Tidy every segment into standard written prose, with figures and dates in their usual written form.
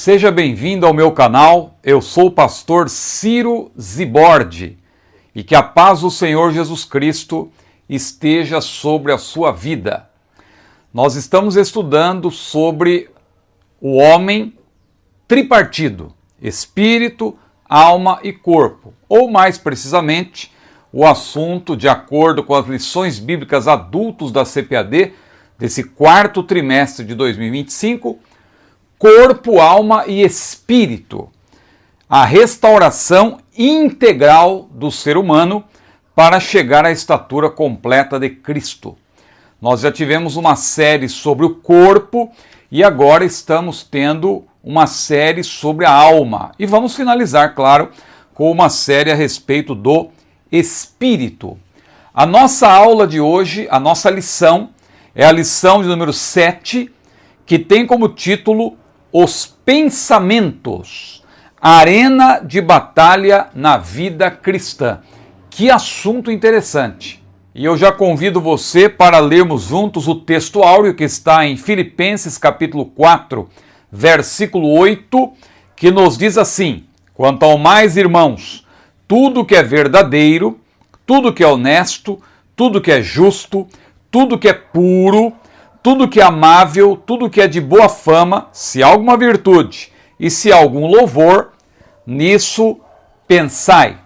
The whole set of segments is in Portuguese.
Seja bem-vindo ao meu canal, eu sou o pastor Ciro Zibordi e que a paz do Senhor Jesus Cristo esteja sobre a sua vida. Nós estamos estudando sobre o homem tripartido, espírito, alma e corpo, ou mais precisamente, o assunto, de acordo com as lições bíblicas adultos da CPAD, desse quarto trimestre de 2025, corpo, alma e espírito, a restauração integral do ser humano para chegar à estatura completa de Cristo. Nós já tivemos uma série sobre o corpo e agora estamos tendo uma série sobre a alma. E vamos finalizar, claro, com uma série a respeito do espírito. A nossa aula de hoje, a nossa lição, é a lição de número 7, que tem como título Os Pensamentos, Arena de Batalha na Vida Cristã. Que assunto interessante! E eu já convido você para lermos juntos o texto áureo que está em Filipenses capítulo 4, versículo 8, que nos diz assim: quanto ao mais, irmãos, tudo que é verdadeiro, tudo que é honesto, tudo que é justo, tudo que é puro, tudo que é amável, tudo que é de boa fama, se há alguma virtude e se há algum louvor, nisso pensai.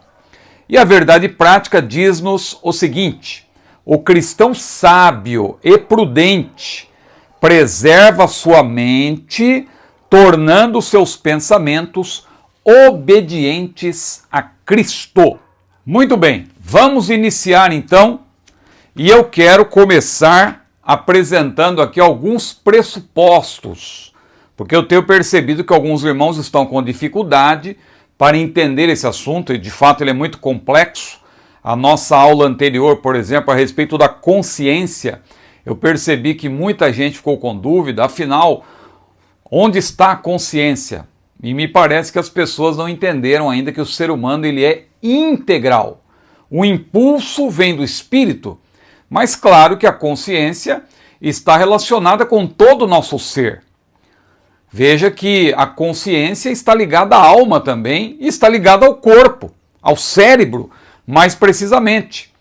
E a verdade prática diz-nos o seguinte: o cristão sábio e prudente preserva sua mente, tornando seus pensamentos obedientes a Cristo. Muito bem, vamos iniciar então, e eu quero começar apresentando aqui alguns pressupostos, porque eu tenho percebido que alguns irmãos estão com dificuldade para entender esse assunto, e de fato ele é muito complexo. A nossa aula anterior, por exemplo, a respeito da consciência, eu percebi que muita gente ficou com dúvida, afinal, onde está a consciência? E me parece que as pessoas não entenderam ainda que o ser humano ele é integral. O impulso vem do espírito, mas claro que a consciência está relacionada com todo o nosso ser. Veja que a consciência está ligada à alma também e está ligada ao corpo, ao cérebro, mais precisamente.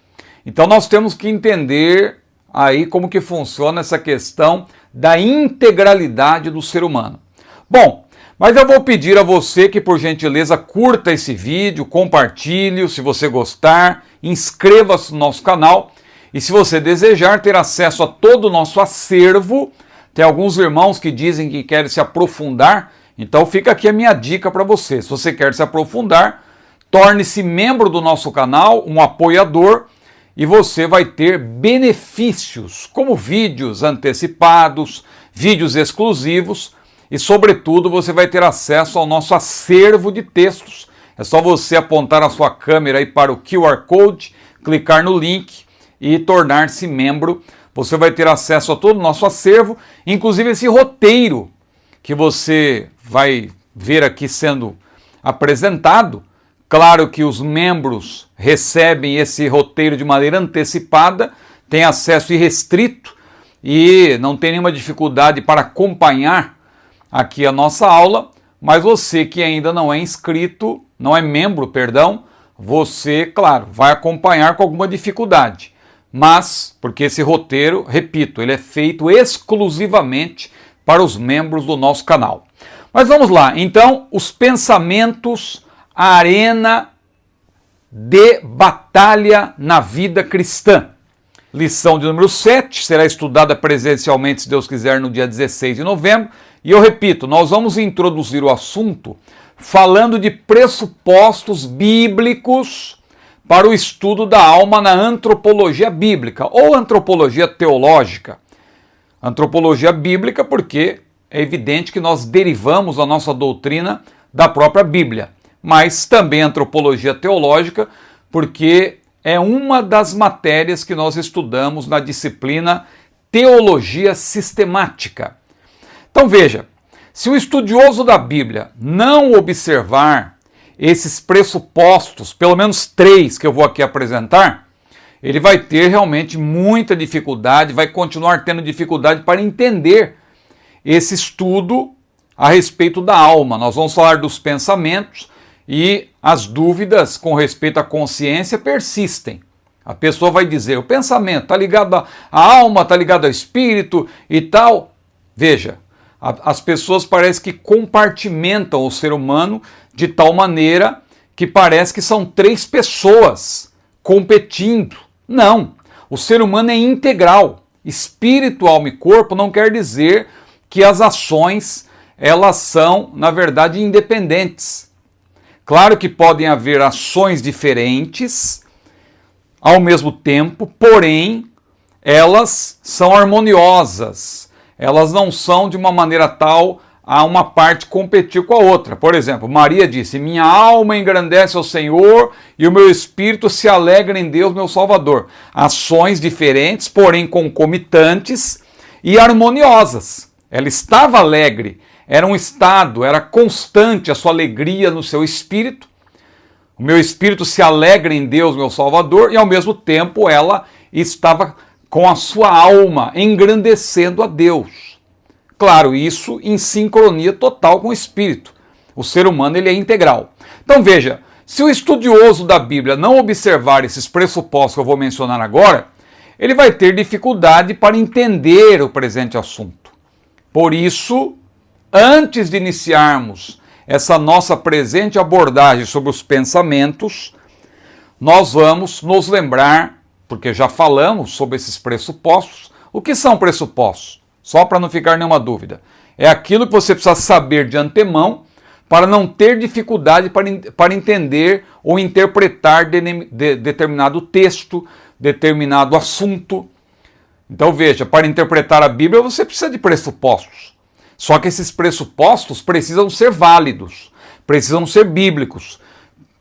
Então nós temos que entender aí como que funciona essa questão da integralidade do ser humano. Bom, mas eu vou pedir a você que, por gentileza, curta esse vídeo, compartilhe, se você gostar, inscreva-se no nosso canal. E se você desejar ter acesso a todo o nosso acervo, tem alguns irmãos que dizem que querem se aprofundar, então fica aqui a minha dica para você. Se você quer se aprofundar, torne-se membro do nosso canal, um apoiador, e você vai ter benefícios, como vídeos antecipados, vídeos exclusivos, e sobretudo você vai ter acesso ao nosso acervo de textos. É só você apontar a sua câmera aí para o QR Code, clicar no link e tornar-se membro. Você vai ter acesso a todo o nosso acervo, inclusive esse roteiro que você vai ver aqui sendo apresentado. Claro que os membros recebem esse roteiro de maneira antecipada, tem acesso irrestrito e não tem nenhuma dificuldade para acompanhar aqui a nossa aula, mas você que ainda não é inscrito, não é membro, perdão, você, claro, vai acompanhar com alguma dificuldade. Mas, porque esse roteiro, repito, ele é feito exclusivamente para os membros do nosso canal. Mas vamos lá, então, os pensamentos, a arena de batalha na vida cristã. Lição de número 7, será estudada presencialmente, se Deus quiser, no dia 16 de novembro. E eu repito, nós vamos introduzir o assunto falando de pressupostos bíblicos para o estudo da alma na antropologia bíblica, ou antropologia teológica. Antropologia bíblica porque é evidente que nós derivamos a nossa doutrina da própria Bíblia, mas também antropologia teológica porque é uma das matérias que nós estudamos na disciplina Teologia Sistemática. Então veja, se o estudioso da Bíblia não observar esses pressupostos, pelo menos 3 que eu vou aqui apresentar, ele vai ter realmente muita dificuldade, vai continuar tendo dificuldade para entender esse estudo a respeito da alma. Nós vamos falar dos pensamentos e as dúvidas com respeito à consciência persistem. A pessoa vai dizer, o pensamento está ligado à alma, está ligado ao espírito e tal. Veja, as pessoas parecem que compartimentam o ser humano de tal maneira que parece que são três pessoas competindo. Não, o ser humano é integral. Espírito, alma e corpo não quer dizer que as ações elas são, na verdade, independentes. Claro que podem haver ações diferentes ao mesmo tempo, porém, elas são harmoniosas. Elas não são de uma maneira tal a uma parte competir com a outra. Por exemplo, Maria disse, minha alma engrandece ao Senhor e o meu espírito se alegra em Deus, meu Salvador. Ações diferentes, porém concomitantes e harmoniosas. Ela estava alegre, era um estado, era constante a sua alegria no seu espírito. O meu espírito se alegra em Deus, meu Salvador, e ao mesmo tempo ela estava com a sua alma engrandecendo a Deus. Claro, isso em sincronia total com o espírito. O ser humano ele é integral. Então veja, se o estudioso da Bíblia não observar esses pressupostos que eu vou mencionar agora, ele vai ter dificuldade para entender o presente assunto. Por isso, antes de iniciarmos essa nossa presente abordagem sobre os pensamentos, nós vamos nos lembrar, porque já falamos sobre esses pressupostos. O que são pressupostos? Só para não ficar nenhuma dúvida. É aquilo que você precisa saber de antemão para não ter dificuldade para entender ou interpretar determinado texto, determinado assunto. Então veja, para interpretar a Bíblia você precisa de pressupostos. Só que esses pressupostos precisam ser válidos, precisam ser bíblicos.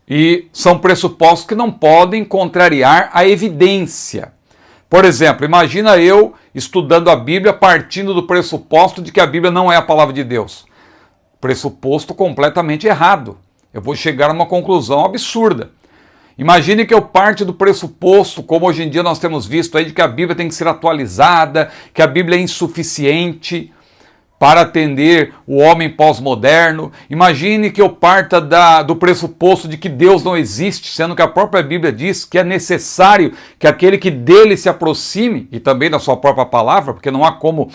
E são pressupostos que não podem contrariar a evidência. Por exemplo, imagina eu estudando a Bíblia partindo do pressuposto de que a Bíblia não é a palavra de Deus. Pressuposto completamente errado. Eu vou chegar a uma conclusão absurda. Imagine que eu parte do pressuposto, como hoje em dia nós temos visto aí, de que a Bíblia tem que ser atualizada, que a Bíblia é insuficiente para atender o homem pós-moderno. Imagine que eu parta do pressuposto de que Deus não existe, sendo que a própria Bíblia diz que é necessário que aquele que dele se aproxime, e também da sua própria palavra, porque não há como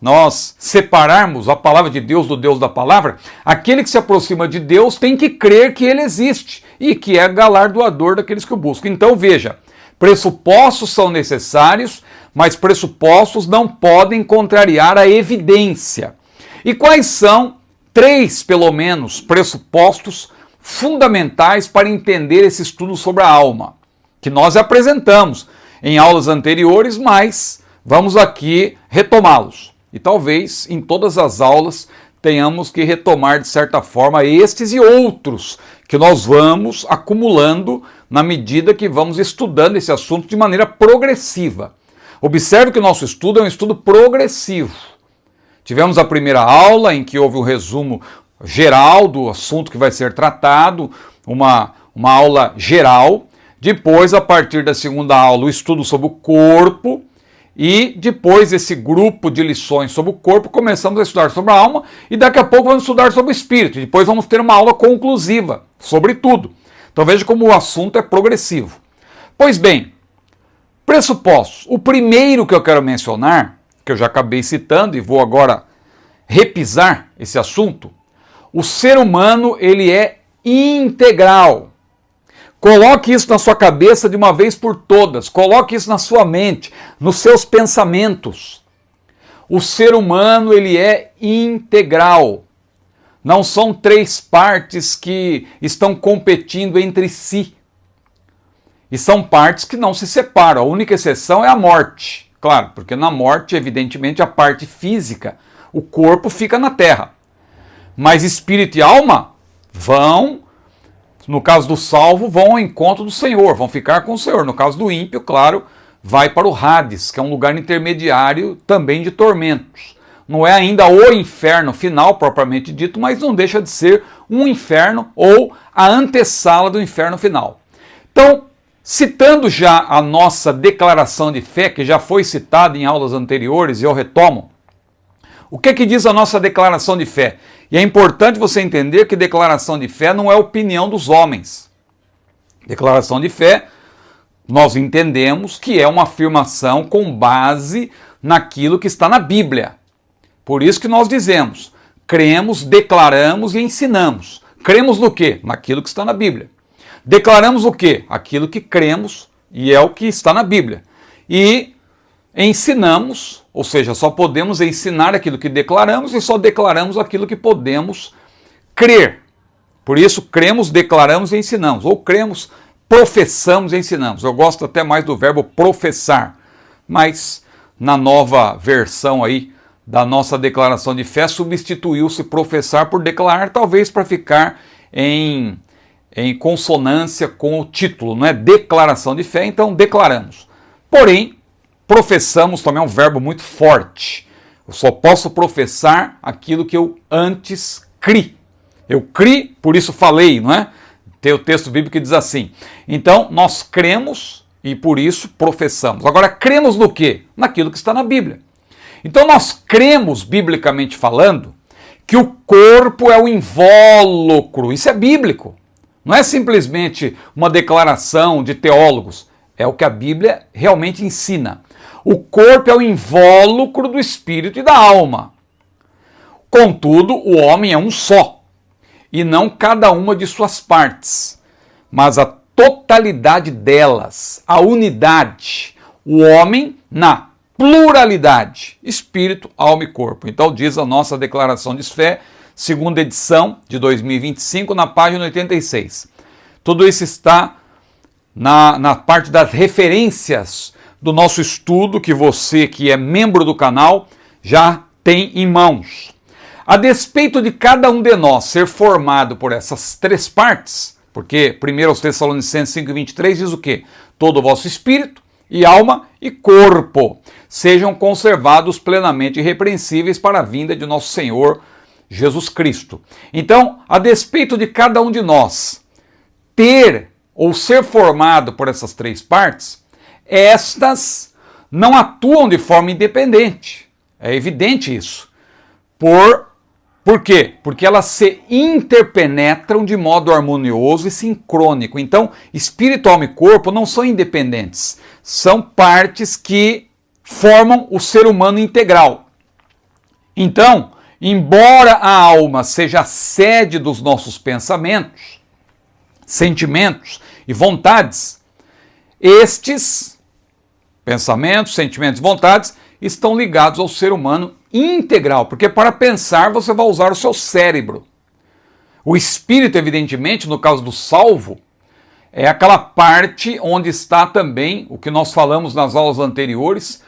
nós separarmos a palavra de Deus do Deus da palavra, aquele que se aproxima de Deus tem que crer que ele existe e que é galardoador daqueles que o buscam. Então veja, pressupostos são necessários, mas pressupostos não podem contrariar a evidência. E quais são três, pelo menos, pressupostos fundamentais para entender esse estudo sobre a alma, que nós apresentamos em aulas anteriores, mas vamos aqui retomá-los. E talvez em todas as aulas tenhamos que retomar de certa forma estes e outros que nós vamos acumulando na medida que vamos estudando esse assunto de maneira progressiva. Observe que o nosso estudo é um estudo progressivo. Tivemos a primeira aula em que houve um resumo geral do assunto que vai ser tratado, uma aula geral. Depois, a partir da segunda aula, o estudo sobre o corpo. E depois desse grupo de lições sobre o corpo, começamos a estudar sobre a alma e daqui a pouco vamos estudar sobre o espírito. E depois vamos ter uma aula conclusiva sobre tudo. Então veja como o assunto é progressivo. Pois bem, pressupostos. O primeiro que eu quero mencionar, que eu já acabei citando e vou agora repisar esse assunto, o ser humano ele é integral. Coloque isso na sua cabeça de uma vez por todas. Coloque isso na sua mente, nos seus pensamentos. O ser humano ele é integral. Não são três partes que estão competindo entre si. E são partes que não se separam. A única exceção é a morte. Claro, porque na morte, evidentemente, a parte física, o corpo fica na terra. Mas espírito e alma vão, no caso do salvo, vão ao encontro do Senhor, vão ficar com o Senhor. No caso do ímpio, claro, vai para o Hades, que é um lugar intermediário também de tormentos. Não é ainda o inferno final, propriamente dito, mas não deixa de ser um inferno ou a antessala do inferno final. Então, citando já a nossa declaração de fé, que já foi citada em aulas anteriores, e eu retomo, o que diz a nossa declaração de fé? E é importante você entender que declaração de fé não é opinião dos homens. Declaração de fé, nós entendemos que é uma afirmação com base naquilo que está na Bíblia. Por isso que nós dizemos, cremos, declaramos e ensinamos. Cremos no quê? Naquilo que está na Bíblia. Declaramos o quê? Aquilo que cremos e é o que está na Bíblia. E ensinamos, ou seja, só podemos ensinar aquilo que declaramos e só declaramos aquilo que podemos crer. Por isso, cremos, declaramos e ensinamos. Ou cremos, professamos e ensinamos. Eu gosto até mais do verbo professar. Mas na nova versão aí da nossa declaração de fé, substituiu-se professar por declarar, talvez para ficar em consonância com o título, não é? Declaração de fé, então declaramos. Porém, professamos também é um verbo muito forte. Eu só posso professar aquilo que eu antes criei. Eu criei, por isso falei, não é? Tem o texto bíblico que diz assim. Então, nós cremos e por isso professamos. Agora, cremos no quê? Naquilo que está na Bíblia. Então, nós cremos, biblicamente falando, que o corpo é o invólucro. Isso é bíblico. Não é simplesmente uma declaração de teólogos. É o que a Bíblia realmente ensina. O corpo é o invólucro do espírito e da alma. Contudo, o homem é um só, e não cada uma de suas partes, mas a totalidade delas, a unidade, o homem na pluralidade, espírito, alma e corpo. Então diz a nossa declaração de fé, segunda edição de 2025, na página 86. Tudo isso está na parte das referências do nosso estudo, que você que é membro do canal já tem em mãos. A despeito de cada um de nós ser formado por essas três partes, porque 1 Tessalonicenses 5,23 diz o quê? Todo o vosso espírito e alma e corpo sejam conservados plenamente irrepreensíveis para a vinda de nosso Senhor Jesus Cristo. Então, a despeito de cada um de nós ter ou ser formado por essas três partes, estas não atuam de forma independente. É evidente isso. Por quê? Porque elas se interpenetram de modo harmonioso e sincrônico. Então, espírito, alma e corpo não são independentes. São partes que formam o ser humano integral. Então, embora a alma seja a sede dos nossos pensamentos, sentimentos e vontades, estes pensamentos, sentimentos e vontades estão ligados ao ser humano integral, porque para pensar você vai usar o seu cérebro. O espírito, evidentemente, no caso do salvo, é aquela parte onde está também o que nós falamos nas aulas anteriores,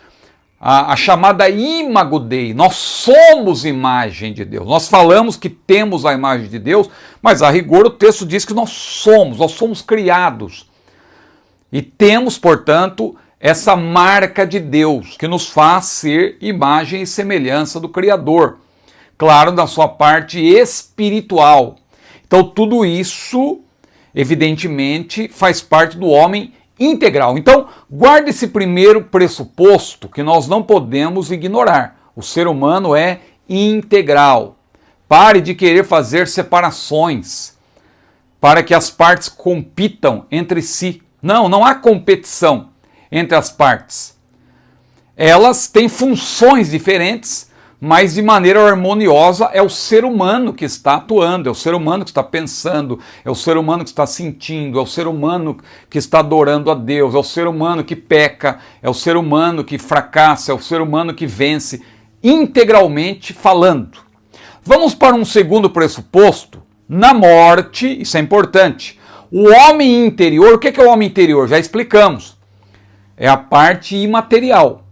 a chamada imago Dei. Nós somos imagem de Deus. Nós falamos que temos a imagem de Deus, mas a rigor o texto diz que nós somos criados. E temos, portanto, essa marca de Deus, que nos faz ser imagem e semelhança do Criador. Claro, na sua parte espiritual. Então, tudo isso, evidentemente, faz parte do homem integral. Então, guarde esse primeiro pressuposto que nós não podemos ignorar. O ser humano é integral. Pare de querer fazer separações para que as partes compitam entre si. Não há competição entre as partes. Elas têm funções diferentes, mas de maneira harmoniosa é o ser humano que está atuando, é o ser humano que está pensando, é o ser humano que está sentindo, é o ser humano que está adorando a Deus, é o ser humano que peca, é o ser humano que fracassa, é o ser humano que vence, integralmente falando. Vamos para um segundo pressuposto. Na morte, isso é importante, o homem interior, o que é o homem interior? Já explicamos. É a parte imaterial,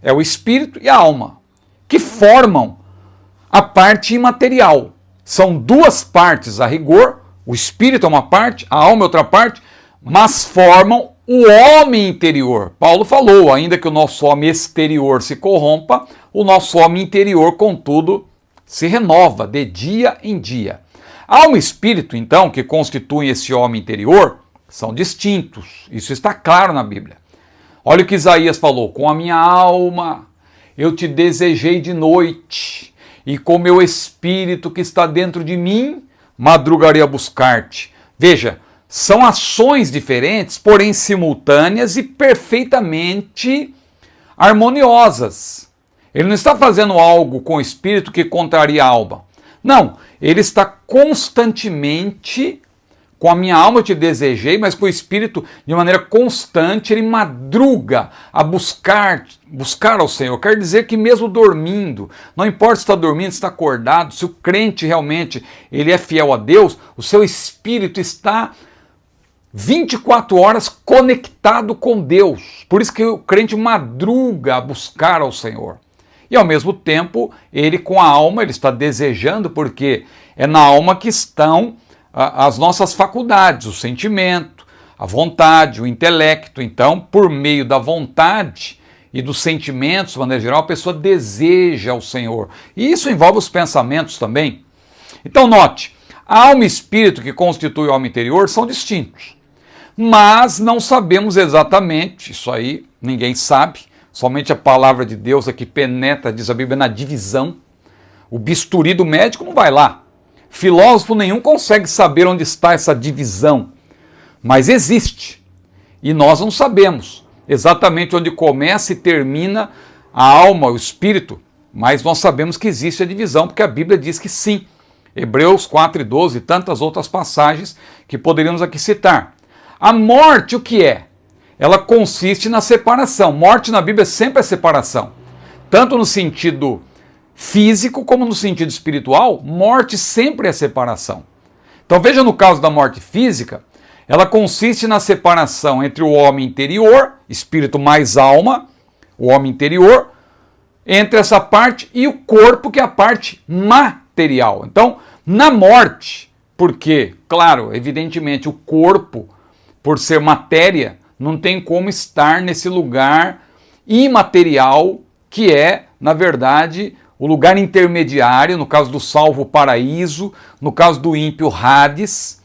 é o espírito e a alma, que formam a parte imaterial. São duas partes a rigor, o espírito é uma parte, a alma é outra parte, mas formam o homem interior. Paulo falou, ainda que o nosso homem exterior se corrompa, o nosso homem interior, contudo, se renova de dia em dia. Alma e espírito, então, que constituem esse homem interior, são distintos. Isso está claro na Bíblia. Olha o que Isaías falou, com a minha alma eu te desejei de noite, e com meu espírito que está dentro de mim, madrugarei a buscar-te. Veja, são ações diferentes, porém simultâneas e perfeitamente harmoniosas. Ele não está fazendo algo com o espírito que contraria a alma. Não, ele está constantemente, com a minha alma eu te desejei, mas com o espírito, de maneira constante, ele madruga a buscar ao Senhor. Quer dizer que mesmo dormindo, não importa se está dormindo, se está acordado, se o crente realmente ele é fiel a Deus, o seu espírito está 24 horas conectado com Deus. Por isso que o crente madruga a buscar ao Senhor. E ao mesmo tempo, ele com a alma, ele está desejando, porque é na alma que estão as nossas faculdades, o sentimento, a vontade, o intelecto. Então, por meio da vontade e dos sentimentos, de maneira geral, a pessoa deseja ao Senhor. E isso envolve os pensamentos também. Então, note, a alma e espírito que constituem a alma interior são distintos. Mas não sabemos exatamente, isso aí ninguém sabe, somente a palavra de Deus é que penetra, diz a Bíblia, na divisão. O bisturi do médico não vai lá. Filósofo nenhum consegue saber onde está essa divisão. Mas existe. E nós não sabemos exatamente onde começa e termina a alma, o espírito. Mas nós sabemos que existe a divisão, porque a Bíblia diz que sim. Hebreus 4:12 e tantas outras passagens que poderíamos aqui citar. A morte, o que é? Ela consiste na separação. Morte na Bíblia sempre é separação. Tanto no sentido físico como no sentido espiritual, morte sempre é separação. Então veja no caso da morte física, ela consiste na separação entre o homem interior, espírito mais alma, o homem interior, entre essa parte e o corpo, que é a parte material. Então, na morte, porque, claro, evidentemente, o corpo, por ser matéria, não tem como estar nesse lugar imaterial que é, na verdade, o lugar intermediário, no caso do salvo, o paraíso, no caso do ímpio, o Hades.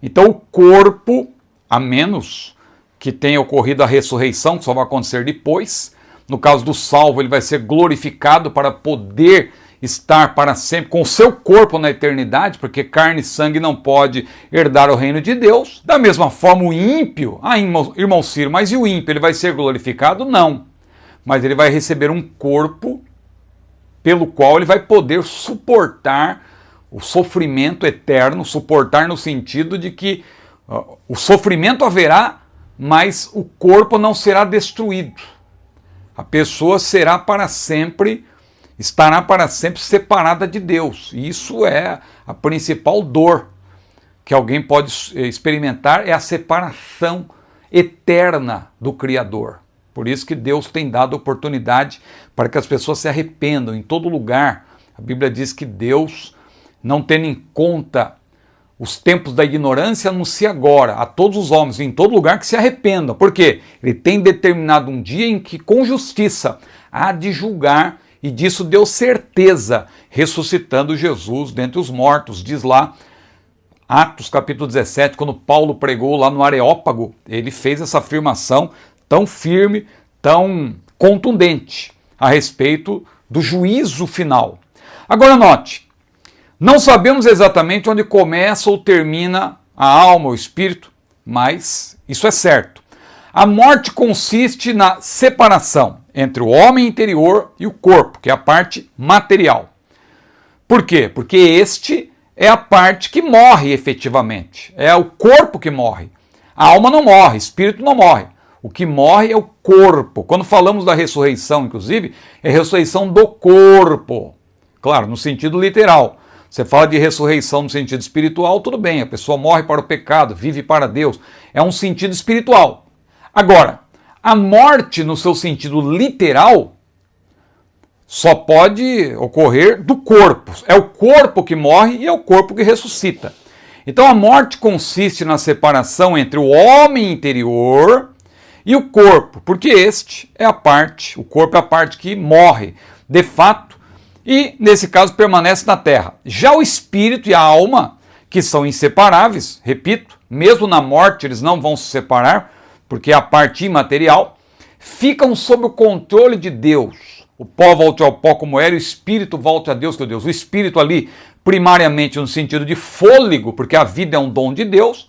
Então o corpo, a menos que tenha ocorrido a ressurreição, que só vai acontecer depois, no caso do salvo ele vai ser glorificado para poder estar para sempre com o seu corpo na eternidade, porque carne e sangue não pode herdar o reino de Deus. Da mesma forma, o ímpio, irmão Ciro, mas e o ímpio, ele vai ser glorificado? Não. Mas ele vai receber um corpo pelo qual ele vai poder suportar o sofrimento eterno, suportar no sentido de que o sofrimento haverá, mas o corpo não será destruído. A pessoa será para sempre, estará para sempre separada de Deus. E isso é a principal dor que alguém pode experimentar, é a separação eterna do Criador. Por isso que Deus tem dado oportunidade para que as pessoas se arrependam em todo lugar. A Bíblia diz que Deus, não tendo em conta os tempos da ignorância, anuncia agora a todos os homens, em todo lugar, que se arrependam. Por quê? Ele tem determinado um dia em que, com justiça, há de julgar, e disso deu certeza, ressuscitando Jesus dentre os mortos. Diz lá, Atos capítulo 17, quando Paulo pregou lá no Areópago, ele fez essa afirmação tão firme, tão contundente a respeito do juízo final. Agora note, não sabemos exatamente onde começa ou termina a alma, o espírito, mas isso é certo. A morte consiste na separação entre o homem interior e o corpo, que é a parte material. Por quê? Porque este é a parte que morre efetivamente. É o corpo que morre. A alma não morre, o espírito não morre. O que morre é o corpo. Quando falamos da ressurreição, inclusive, é a ressurreição do corpo. Claro, no sentido literal. Você fala de ressurreição no sentido espiritual, tudo bem, a pessoa morre para o pecado, vive para Deus. É um sentido espiritual. Agora, a morte no seu sentido literal só pode ocorrer do corpo. É o corpo que morre e é o corpo que ressuscita. Então a morte consiste na separação entre o homem interior e o corpo, porque este é a parte, o corpo é a parte que morre, de fato, e nesse caso permanece na terra. Já o espírito e a alma, que são inseparáveis, repito, mesmo na morte eles não vão se separar, porque é a parte imaterial, ficam sob o controle de Deus. o pó volte ao pó como era, o espírito volte a Deus que é Deus. O espírito ali, primariamente no sentido de fôlego, porque a vida é um dom de Deus.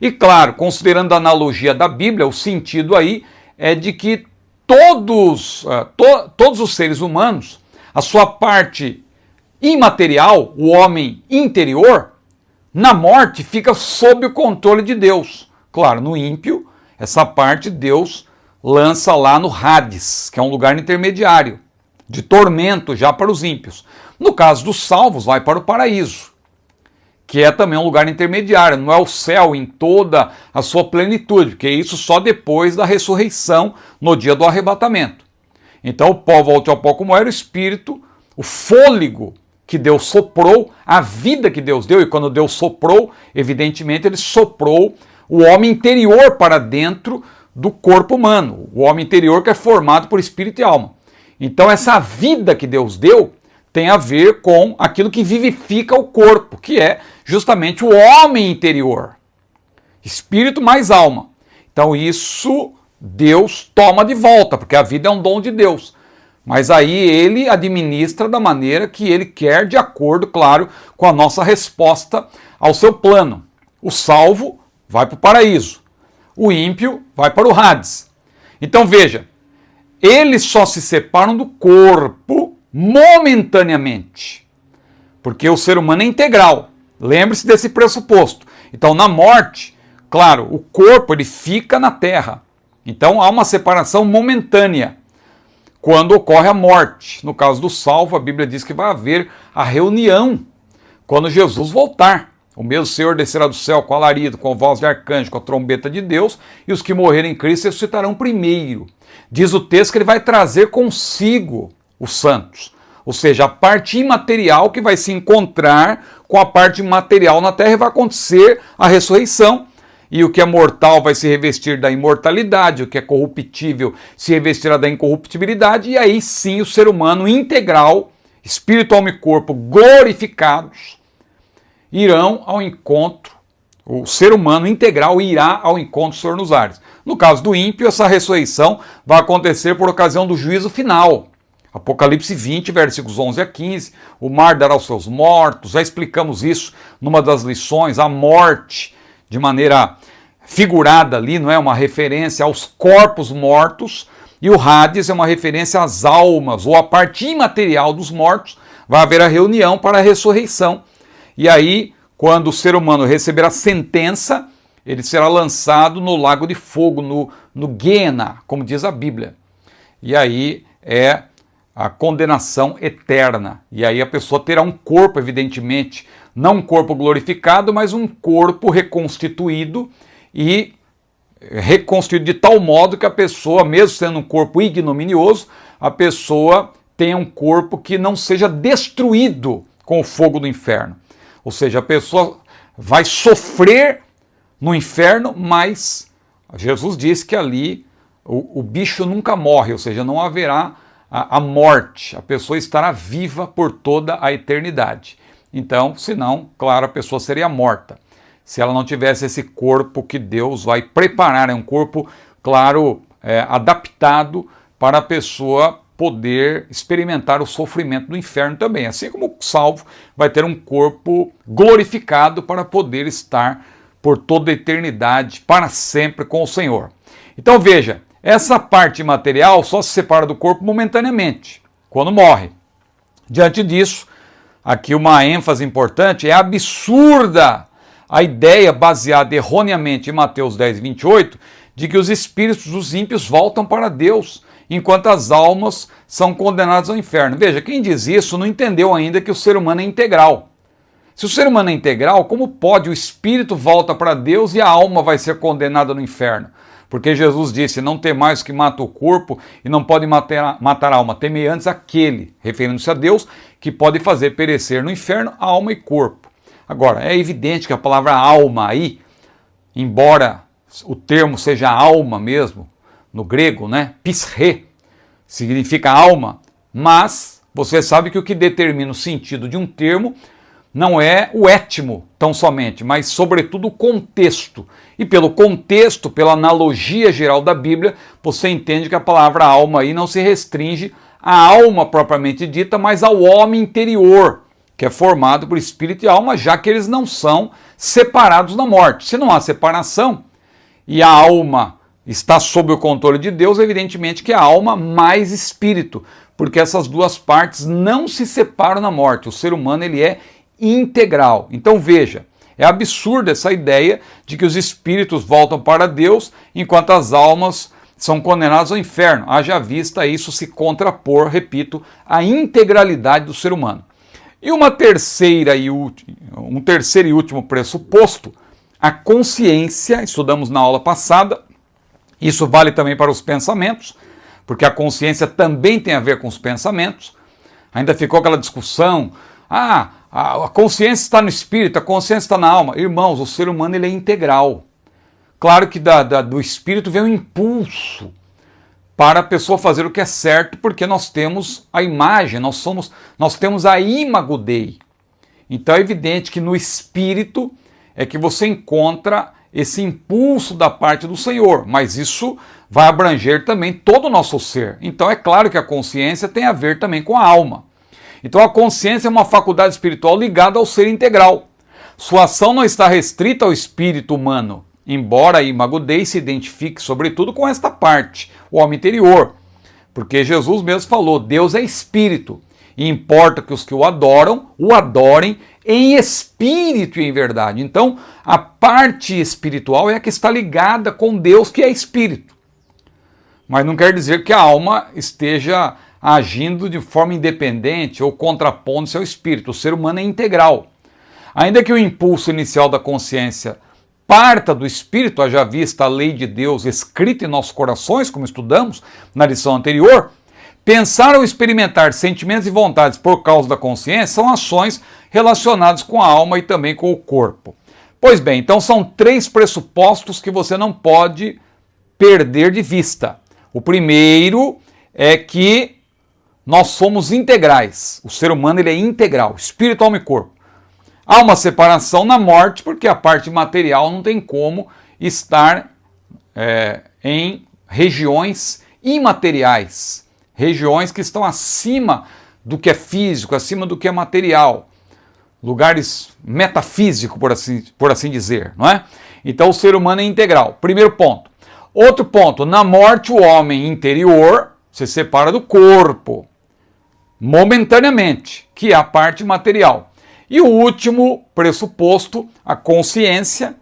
E claro, considerando a analogia da Bíblia, o sentido aí é de que todos os seres humanos, a sua parte imaterial, o homem interior, na morte fica sob o controle de Deus. Claro, no ímpio, essa parte Deus lança lá no Hades, que é um lugar intermediário, de tormento já para os ímpios. No caso dos salvos, vai para o paraíso, que é também um lugar intermediário, não é o céu em toda a sua plenitude, porque isso só depois da ressurreição, no dia do arrebatamento. Então o pó volte ao pó como era, o espírito, o fôlego que Deus soprou, a vida que Deus deu, e quando Deus soprou, evidentemente ele soprou o homem interior para dentro do corpo humano, o homem interior que é formado por espírito e alma. Então essa vida que Deus deu tem a ver com aquilo que vivifica o corpo, que é justamente o homem interior, espírito mais alma. Então isso Deus toma de volta, porque a vida é um dom de Deus. Mas aí ele administra da maneira que ele quer, de acordo, claro, com a nossa resposta ao seu plano. O salvo vai para o paraíso, o ímpio vai para o Hades. Então veja, eles só se separam do corpo momentaneamente, porque o ser humano é integral. Lembre-se desse pressuposto. Então na morte, claro, o corpo ele fica na terra. Então há uma separação momentânea quando ocorre a morte. No caso do salvo, a Bíblia diz que vai haver a reunião quando Jesus voltar. O mesmo Senhor descerá do céu com alarido, com a voz de arcanjo, com a trombeta de Deus, e os que morrerem em Cristo ressuscitarão primeiro. Diz o texto que ele vai trazer consigo os santos, ou seja, a parte imaterial que vai se encontrar com a parte material na terra, e vai acontecer a ressurreição. E o que é mortal vai se revestir da imortalidade, o que é corruptível se revestirá da incorruptibilidade, e aí sim o ser humano integral, espírito, alma e corpo glorificados, irão ao encontro, o ser humano integral irá ao encontro do Senhor nos ares. No caso do ímpio, essa ressurreição vai acontecer por ocasião do juízo final. Apocalipse 20, versículos 11 a 15, o mar dará aos seus mortos, já explicamos isso numa das lições, a morte, de maneira figurada ali, não é? Uma referência aos corpos mortos, e o Hades é uma referência às almas, ou à parte imaterial dos mortos. Vai haver a reunião para a ressurreição. E aí, quando o ser humano receber a sentença, ele será lançado no lago de fogo, no Guiena, como diz a Bíblia. E aí é a condenação eterna. E aí a pessoa terá um corpo, evidentemente, não um corpo glorificado, mas um corpo reconstituído, e reconstruído de tal modo que a pessoa, mesmo sendo um corpo ignominioso, a pessoa tenha um corpo que não seja destruído com o fogo do inferno. Ou seja, a pessoa vai sofrer no inferno, mas Jesus disse que ali o bicho nunca morre, ou seja, não haverá a morte, a pessoa estará viva por toda a eternidade. Então, senão, claro, a pessoa seria morta, se ela não tivesse esse corpo que Deus vai preparar. É um corpo, claro, adaptado para a pessoa poder experimentar o sofrimento do inferno também. Assim como o salvo vai ter um corpo glorificado para poder estar por toda a eternidade, para sempre com o Senhor. Então veja, essa parte material só se separa do corpo momentaneamente, quando morre. Diante disso, aqui uma ênfase importante, é absurda a ideia baseada erroneamente em Mateus 10, 28, de que os espíritos dos ímpios voltam para Deus, enquanto as almas são condenadas ao inferno. Veja, quem diz isso não entendeu ainda que o ser humano é integral. Se o ser humano é integral, como pode o espírito volta para Deus e a alma vai ser condenada no inferno? Porque Jesus disse, não temais que mata o corpo e não pode matar a alma, temei antes aquele, referindo-se a Deus, que pode fazer perecer no inferno alma e corpo. Agora, é evidente que a palavra alma aí, embora o termo seja alma mesmo, no grego, né, pisre, significa alma, mas você sabe que o que determina o sentido de um termo não é o étimo tão somente, mas sobretudo o contexto. E pelo contexto, pela analogia geral da Bíblia, você entende que a palavra alma aí não se restringe à alma propriamente dita, mas ao homem interior, que é formado por espírito e alma, já que eles não são separados na morte. Se não há separação e a alma está sob o controle de Deus, evidentemente que a alma mais espírito, porque essas duas partes não se separam na morte. O ser humano ele é integral. Então veja, é absurda essa ideia de que os espíritos voltam para Deus enquanto as almas são condenadas ao inferno. Haja vista isso se contrapor, repito, à integralidade do ser humano. E um terceiro e último pressuposto, a consciência, estudamos na aula passada, isso vale também para os pensamentos, porque a consciência também tem a ver com os pensamentos. Ainda ficou aquela discussão, a consciência está no espírito, a consciência está na alma. Irmãos, o ser humano ele é integral. Claro que do espírito vem um impulso para a pessoa fazer o que é certo, porque nós temos a imagem, nós temos a imago Dei. Então é evidente que no espírito é que você encontra esse impulso da parte do Senhor, mas isso vai abranger também todo o nosso ser. Então é claro que a consciência tem a ver também com a alma. Então a consciência é uma faculdade espiritual ligada ao ser integral. Sua ação não está restrita ao espírito humano, embora a imago Dei se identifique sobretudo com esta parte, o homem interior. Porque Jesus mesmo falou, Deus é espírito, e importa que os que o adorem em espírito e em verdade. Então, a parte espiritual é a que está ligada com Deus, que é espírito. Mas não quer dizer que a alma esteja agindo de forma independente ou contrapondo-se ao espírito. O ser humano é integral. Ainda que o impulso inicial da consciência parta do espírito, haja vista a lei de Deus escrita em nossos corações, como estudamos na lição anterior, pensar ou experimentar sentimentos e vontades por causa da consciência são ações relacionadas com a alma e também com o corpo. Pois bem, então são 3 pressupostos que você não pode perder de vista. O primeiro é que nós somos integrais. O ser humano ele é integral, espírito, alma e corpo. Há uma separação na morte, porque a parte material não tem como estar em regiões imateriais, regiões que estão acima do que é físico, acima do que é material, lugares metafísicos, por assim dizer, não é? Então o ser humano é integral, primeiro ponto. Outro ponto, na morte o homem interior se separa do corpo, momentaneamente, que é a parte material. E o último pressuposto, a consciência,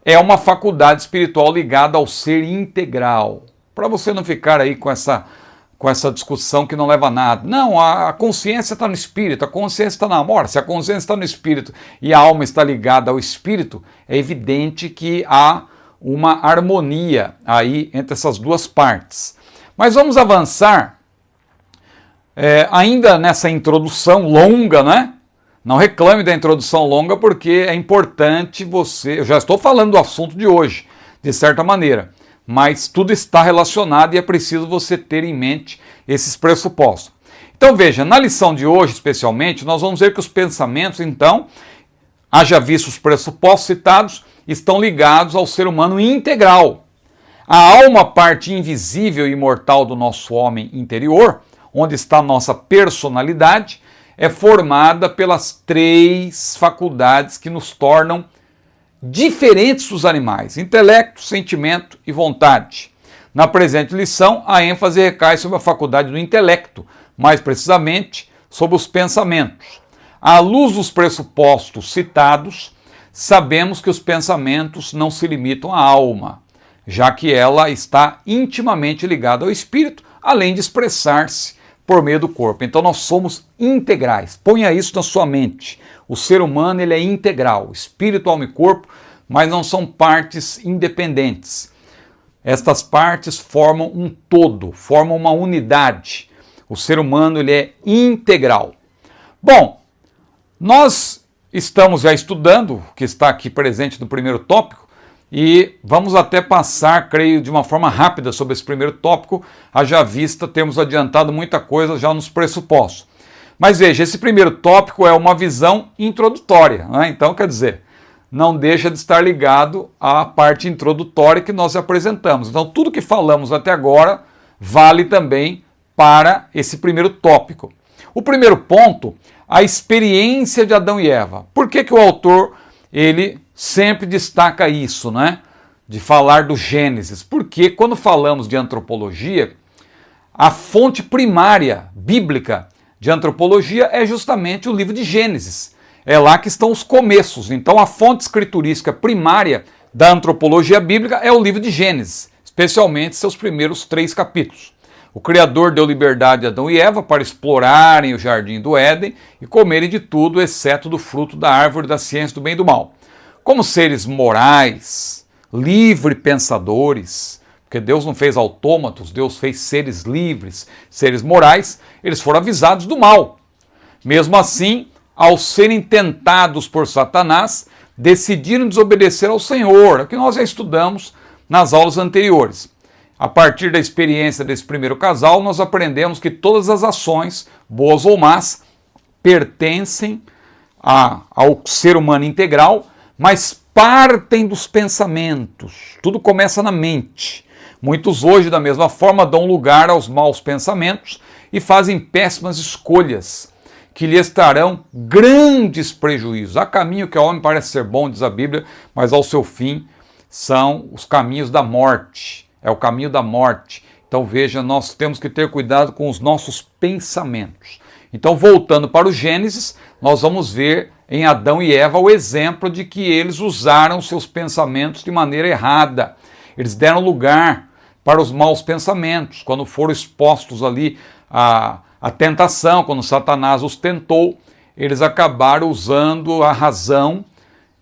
é uma faculdade espiritual ligada ao ser integral. Para você não ficar aí com essa discussão que não leva a nada. Não, a consciência está no espírito, a consciência está na morte. Se a consciência está no espírito e a alma está ligada ao espírito, é evidente que há uma harmonia aí entre essas duas partes. Mas vamos avançar ainda nessa introdução longa, né? Não reclame da introdução longa porque é importante eu já estou falando do assunto de hoje, de certa maneira, mas tudo está relacionado e é preciso você ter em mente esses pressupostos. Então veja, na lição de hoje especialmente, nós vamos ver que os pensamentos, então, haja visto os pressupostos citados, estão ligados ao ser humano integral. A alma, parte invisível e imortal do nosso homem interior, onde está a nossa personalidade, é formada pelas 3 faculdades que nos tornam diferentes dos animais: intelecto, sentimento e vontade. Na presente lição, a ênfase recai sobre a faculdade do intelecto, mais precisamente sobre os pensamentos. À luz dos pressupostos citados, sabemos que os pensamentos não se limitam à alma, já que ela está intimamente ligada ao espírito, além de expressar-se por meio do corpo. Então nós somos integrais. Ponha isso na sua mente. O ser humano ele é integral, espírito, alma e corpo, mas não são partes independentes. Estas partes formam um todo, formam uma unidade. O ser humano ele é integral. Bom, nós estamos já estudando o que está aqui presente no primeiro tópico, e vamos até passar, creio, de uma forma rápida sobre esse primeiro tópico, haja vista temos adiantado muita coisa já nos pressupostos. Mas veja, esse primeiro tópico é uma visão introdutória, né? Então, quer dizer, não deixa de estar ligado à parte introdutória que nós apresentamos. Então, tudo que falamos até agora vale também para esse primeiro tópico. O primeiro ponto, a experiência de Adão e Eva. Por que o autor ele sempre destaca isso, né? De falar do Gênesis? Porque quando falamos de antropologia, a fonte primária bíblica de antropologia é justamente o livro de Gênesis. É lá que estão os começos. Então a fonte escriturística primária da antropologia bíblica é o livro de Gênesis, especialmente seus primeiros 3 capítulos. O Criador deu liberdade a Adão e Eva para explorarem o jardim do Éden e comerem de tudo, exceto do fruto da árvore da ciência do bem e do mal. Como seres morais, livre pensadores, porque Deus não fez autômatos, Deus fez seres livres, seres morais, eles foram avisados do mal. Mesmo assim, ao serem tentados por Satanás, decidiram desobedecer ao Senhor, o que nós já estudamos nas aulas anteriores. A partir da experiência desse primeiro casal, nós aprendemos que todas as ações, boas ou más, pertencem ao ser humano integral, mas partem dos pensamentos. Tudo começa na mente. Muitos hoje, da mesma forma, dão lugar aos maus pensamentos e fazem péssimas escolhas, que lhes trarão grandes prejuízos. Há caminho que ao homem parece ser bom, diz a Bíblia, mas ao seu fim são os caminhos da morte. É o caminho da morte. Então veja, nós temos que ter cuidado com os nossos pensamentos. Então, voltando para o Gênesis, nós vamos ver em Adão e Eva o exemplo de que eles usaram seus pensamentos de maneira errada. Eles deram lugar para os maus pensamentos. Quando foram expostos ali à tentação, quando Satanás os tentou, eles acabaram usando a razão,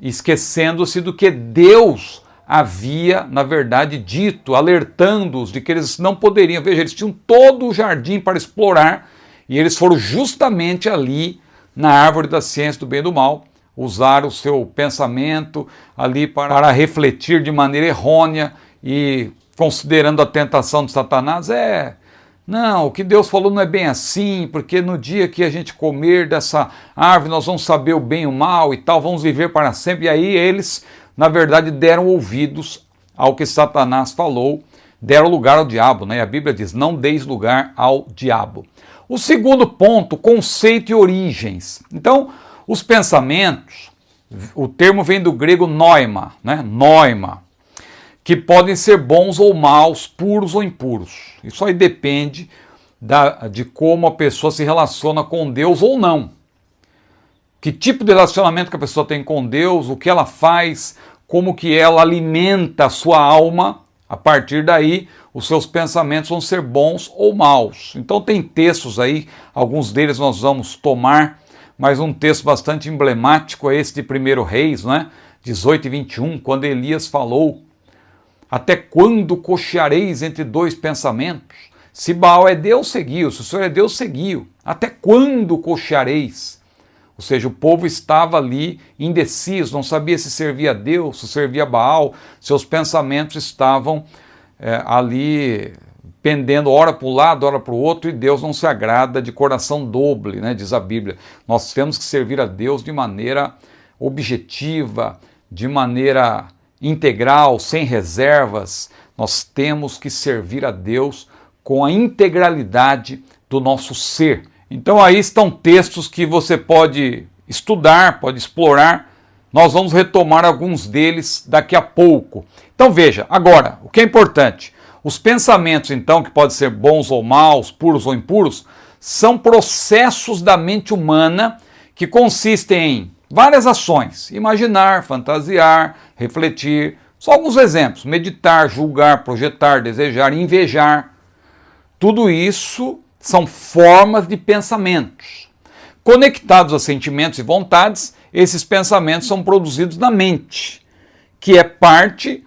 esquecendo-se do que Deus havia, na verdade, dito, alertando-os de que eles não poderiam. Veja, eles tinham todo o jardim para explorar e eles foram justamente ali, na árvore da ciência do bem e do mal, usar o seu pensamento ali para refletir de maneira errônea e considerando a tentação de Satanás, não, o que Deus falou não é bem assim, porque no dia que a gente comer dessa árvore nós vamos saber o bem e o mal e tal, vamos viver para sempre. E aí eles, na verdade, deram ouvidos ao que Satanás falou, deram lugar ao diabo, né? E a Bíblia diz, não deis lugar ao diabo. O segundo ponto, conceito e origens. Então, os pensamentos, o termo vem do grego noima, né? Noima, que podem ser bons ou maus, puros ou impuros. Isso aí depende de como a pessoa se relaciona com Deus ou não. Que tipo de relacionamento que a pessoa tem com Deus, o que ela faz, como que ela alimenta a sua alma. A partir daí, os seus pensamentos vão ser bons ou maus. Então tem textos aí, alguns deles nós vamos tomar, mas um texto bastante emblemático é esse de 1 Reis, né? 18 e 21, quando Elias falou: até quando cocheareis entre 2 pensamentos? Se Baal é Deus, seguiu. Se o Senhor é Deus, seguiu. Até quando cocheareis? Ou seja, o povo estava ali indeciso, não sabia se servia a Deus, se servia a Baal. Seus pensamentos estavam ali pendendo ora para um lado, ora para o outro, e Deus não se agrada de coração doble, né, diz a Bíblia. Nós temos que servir a Deus de maneira objetiva, de maneira integral, sem reservas. Nós temos que servir a Deus com a integralidade do nosso ser. Então aí estão textos que você pode estudar, pode explorar. Nós vamos retomar alguns deles daqui a pouco. Então veja, agora, o que é importante? Os pensamentos, então, que podem ser bons ou maus, puros ou impuros, são processos da mente humana que consistem em várias ações: imaginar, fantasiar, refletir. Só alguns exemplos: meditar, julgar, projetar, desejar, invejar. Tudo isso são formas de pensamentos. Conectados a sentimentos e vontades, esses pensamentos são produzidos na mente, que é parte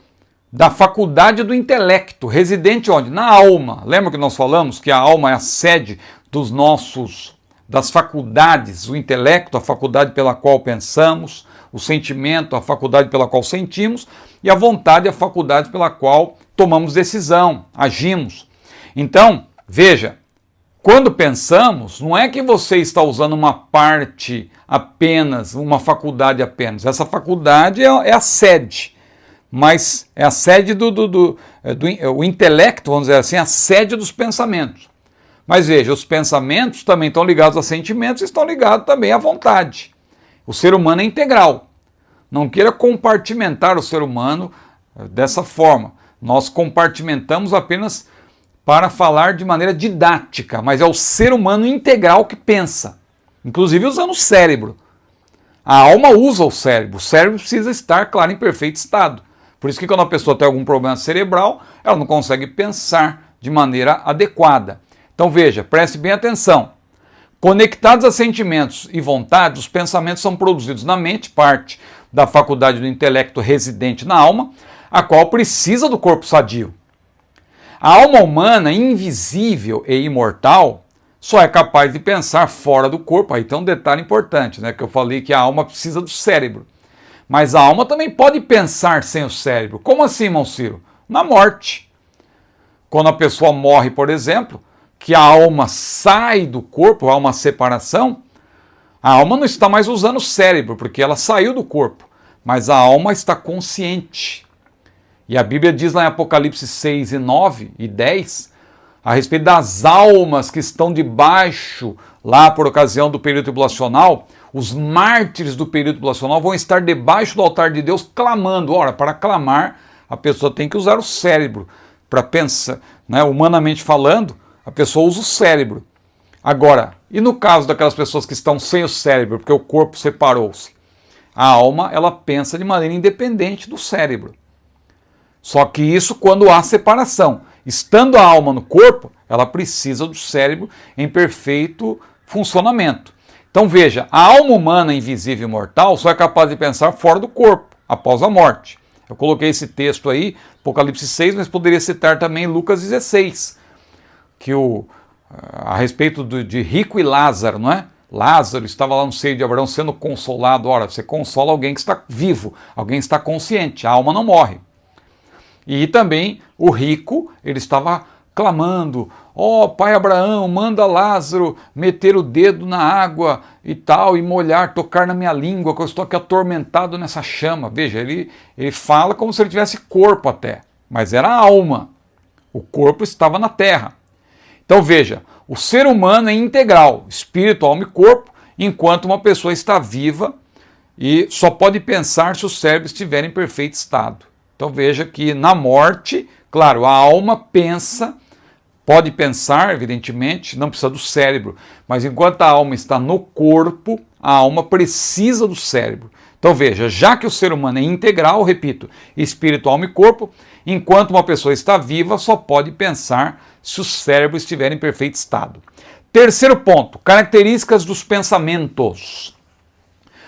da faculdade do intelecto, residente onde? Na alma. Lembra que nós falamos que a alma é a sede das faculdades, o intelecto, a faculdade pela qual pensamos, o sentimento, a faculdade pela qual sentimos, e a vontade, a faculdade pela qual tomamos decisão, agimos. Então, veja, quando pensamos, não é que você está usando uma parte apenas, uma faculdade apenas. Essa faculdade é a sede, mas é a sede o intelecto, vamos dizer assim, a sede dos pensamentos. Mas veja, os pensamentos também estão ligados a sentimentos e estão ligados também à vontade. O ser humano é integral. Não queira compartimentar o ser humano dessa forma. Nós compartimentamos apenas para falar de maneira didática, mas é o ser humano integral que pensa, inclusive usando o cérebro. A alma usa o cérebro precisa estar, claro, em perfeito estado. Por isso que quando a pessoa tem algum problema cerebral, ela não consegue pensar de maneira adequada. Então veja, preste bem atenção. Conectados a sentimentos e vontades, os pensamentos são produzidos na mente, parte da faculdade do intelecto residente na alma, a qual precisa do corpo sadio. A alma humana, invisível e imortal, só é capaz de pensar fora do corpo. Aí tem um detalhe importante, né? Que eu falei que a alma precisa do cérebro. Mas a alma também pode pensar sem o cérebro. Como assim, irmão Ciro? Na morte. Quando a pessoa morre, por exemplo, que a alma sai do corpo, há uma separação, a alma não está mais usando o cérebro, porque ela saiu do corpo. Mas a alma está consciente. E a Bíblia diz lá em Apocalipse 6 e 9 e 10, a respeito das almas que estão debaixo, lá por ocasião do período tribulacional, os mártires do período tribulacional vão estar debaixo do altar de Deus clamando. Ora, para clamar, a pessoa tem que usar o cérebro para pensar, né? Humanamente falando, a pessoa usa o cérebro. Agora, e no caso daquelas pessoas que estão sem o cérebro, porque o corpo separou-se? A alma, ela pensa de maneira independente do cérebro. Só que isso quando há separação. Estando a alma no corpo, ela precisa do cérebro em perfeito funcionamento. Então veja, a alma humana invisível e mortal só é capaz de pensar fora do corpo, após a morte. Eu coloquei esse texto aí, Apocalipse 6, mas poderia citar também Lucas 16, que a respeito de Rico e Lázaro, não é? Lázaro estava lá no seio de Abraão sendo consolado. Ora, você consola alguém que está vivo, alguém que está consciente, a alma não morre. E também o rico, ele estava clamando, ó pai Abraão, manda Lázaro meter o dedo na água e tal, e molhar, tocar na minha língua, que eu estou aqui atormentado nessa chama. Veja, ele fala como se ele tivesse corpo até, mas era alma. O corpo estava na terra. Então veja, o ser humano é integral, espírito, alma e corpo, enquanto uma pessoa está viva e só pode pensar se o cérebro estiver em perfeito estado. Então veja que na morte, claro, a alma pensa, pode pensar, evidentemente, não precisa do cérebro, mas enquanto a alma está no corpo, a alma precisa do cérebro. Então veja, já que o ser humano é integral, repito, espírito, alma e corpo, enquanto uma pessoa está viva, só pode pensar se o cérebro estiver em perfeito estado. Terceiro ponto, características dos pensamentos.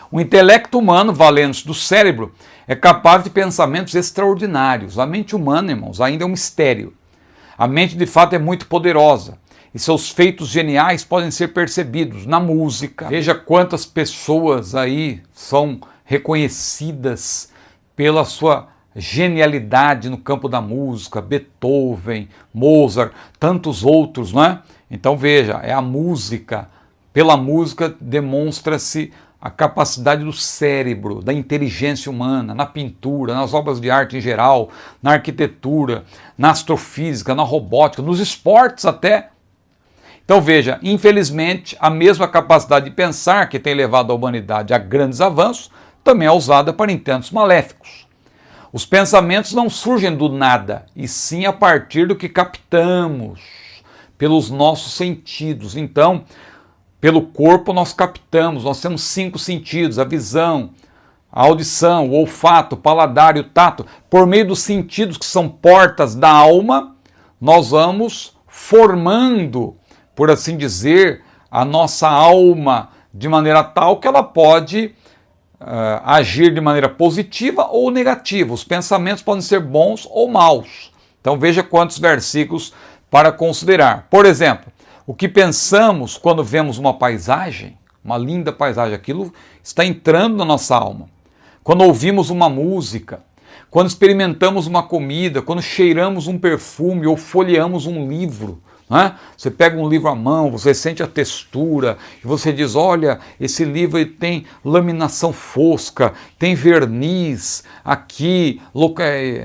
O intelecto humano, valendo-se do cérebro, é capaz de pensamentos extraordinários. A mente humana, irmãos, ainda é um mistério. A mente, de fato, é muito poderosa e seus feitos geniais podem ser percebidos na música. Veja quantas pessoas aí são reconhecidas pela sua genialidade no campo da música, Beethoven, Mozart, tantos outros, não é? Então veja, é a música. Pela música demonstra-se a capacidade do cérebro, da inteligência humana, na pintura, nas obras de arte em geral, na arquitetura, na astrofísica, na robótica, nos esportes até. Então veja, infelizmente, a mesma capacidade de pensar que tem levado a humanidade a grandes avanços também é usada para intentos maléficos. Os pensamentos não surgem do nada, e sim a partir do que captamos pelos nossos sentidos. Então, pelo corpo nós captamos, nós temos 5 sentidos, a visão, a audição, o olfato, o paladar e o tato. Por meio dos sentidos que são portas da alma, nós vamos formando, por assim dizer, a nossa alma de maneira tal que ela pode agir de maneira positiva ou negativa. Os pensamentos podem ser bons ou maus. Então veja quantos versículos para considerar. Por exemplo, o que pensamos quando vemos uma paisagem, uma linda paisagem, aquilo está entrando na nossa alma. Quando ouvimos uma música, quando experimentamos uma comida, quando cheiramos um perfume ou folheamos um livro, não é? Você pega um livro à mão, você sente a textura, e você diz, olha, esse livro ele tem laminação fosca, tem verniz aqui,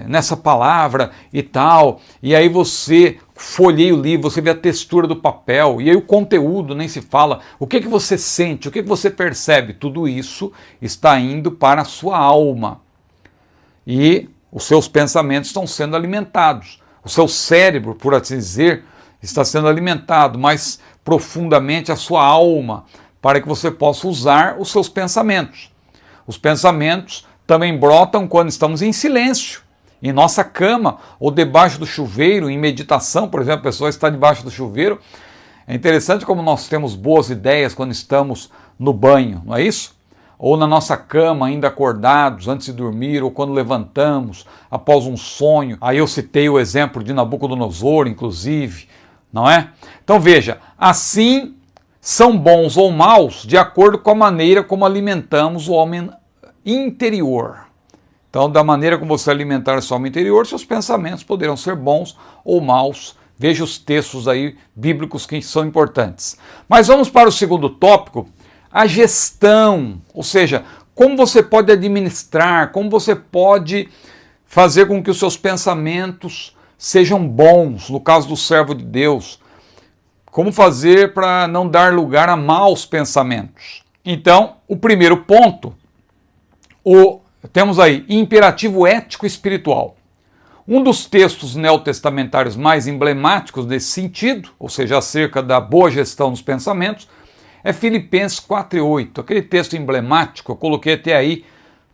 nessa palavra e tal, e aí você folheia o livro, você vê a textura do papel, e aí o conteúdo nem se fala, o que você sente, o que você percebe, tudo isso está indo para a sua alma, e os seus pensamentos estão sendo alimentados, o seu cérebro, por assim dizer, está sendo alimentado mais profundamente a sua alma, para que você possa usar os seus pensamentos. Os pensamentos também brotam quando estamos em silêncio, em nossa cama, ou debaixo do chuveiro, em meditação, por exemplo, a pessoa está debaixo do chuveiro. É interessante como nós temos boas ideias quando estamos no banho, não é isso? Ou na nossa cama, ainda acordados, antes de dormir, ou quando levantamos, após um sonho. Aí eu citei o exemplo de Nabucodonosor, inclusive, não é? Então veja, assim são bons ou maus de acordo com a maneira como alimentamos o homem interior. Então, da maneira como você alimentar o seu homem interior, seus pensamentos poderão ser bons ou maus. Veja os textos aí bíblicos que são importantes. Mas vamos para o segundo tópico, a gestão, ou seja, como você pode administrar, como você pode fazer com que os seus pensamentos sejam bons, no caso do servo de Deus. Como fazer para não dar lugar a maus pensamentos? Então, o primeiro ponto, temos aí imperativo ético e espiritual. Um dos textos neotestamentários mais emblemáticos nesse sentido, ou seja, acerca da boa gestão dos pensamentos, é Filipenses 4:8. Aquele texto emblemático, eu coloquei até aí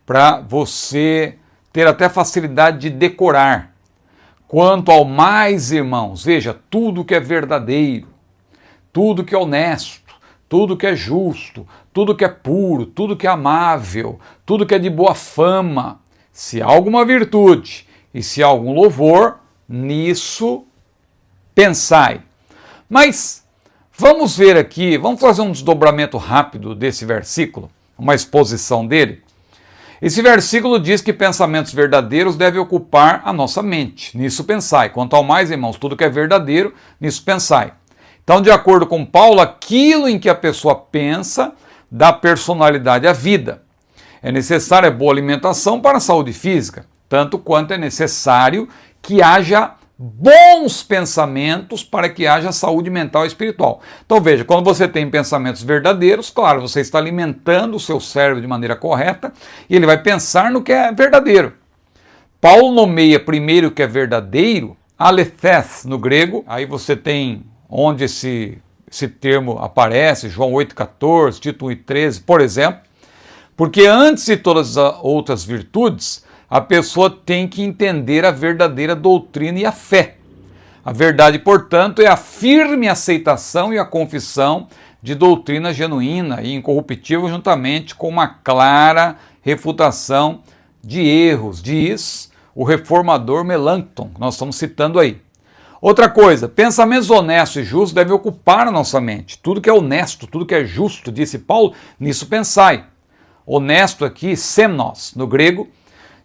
para você ter até facilidade de decorar. Quanto ao mais, irmãos, veja, tudo que é verdadeiro, tudo que é honesto, tudo que é justo, tudo que é puro, tudo que é amável, tudo que é de boa fama, se há alguma virtude e se há algum louvor, nisso pensai. Mas vamos ver aqui, vamos fazer um desdobramento rápido desse versículo, uma exposição dele. Esse versículo diz que pensamentos verdadeiros devem ocupar a nossa mente. Nisso pensai. Quanto ao mais, irmãos, tudo que é verdadeiro, nisso pensai. Então, de acordo com Paulo, aquilo em que a pessoa pensa dá personalidade à vida. É necessária boa alimentação para a saúde física, tanto quanto é necessário que haja bons pensamentos para que haja saúde mental e espiritual. Então veja, quando você tem pensamentos verdadeiros, claro, você está alimentando o seu cérebro de maneira correta e ele vai pensar no que é verdadeiro. Paulo nomeia primeiro o que é verdadeiro, alethés no grego, aí você tem onde esse termo aparece, João 8,14, Tito 1,13, por exemplo, porque antes de todas as outras virtudes, a pessoa tem que entender a verdadeira doutrina e a fé. A verdade, portanto, é a firme aceitação e a confissão de doutrina genuína e incorruptível, juntamente com uma clara refutação de erros, diz o reformador Melanchthon, que nós estamos citando aí. Outra coisa, pensamentos honestos e justos devem ocupar a nossa mente. Tudo que é honesto, tudo que é justo, disse Paulo, nisso pensai. Honesto aqui, semnos, no grego,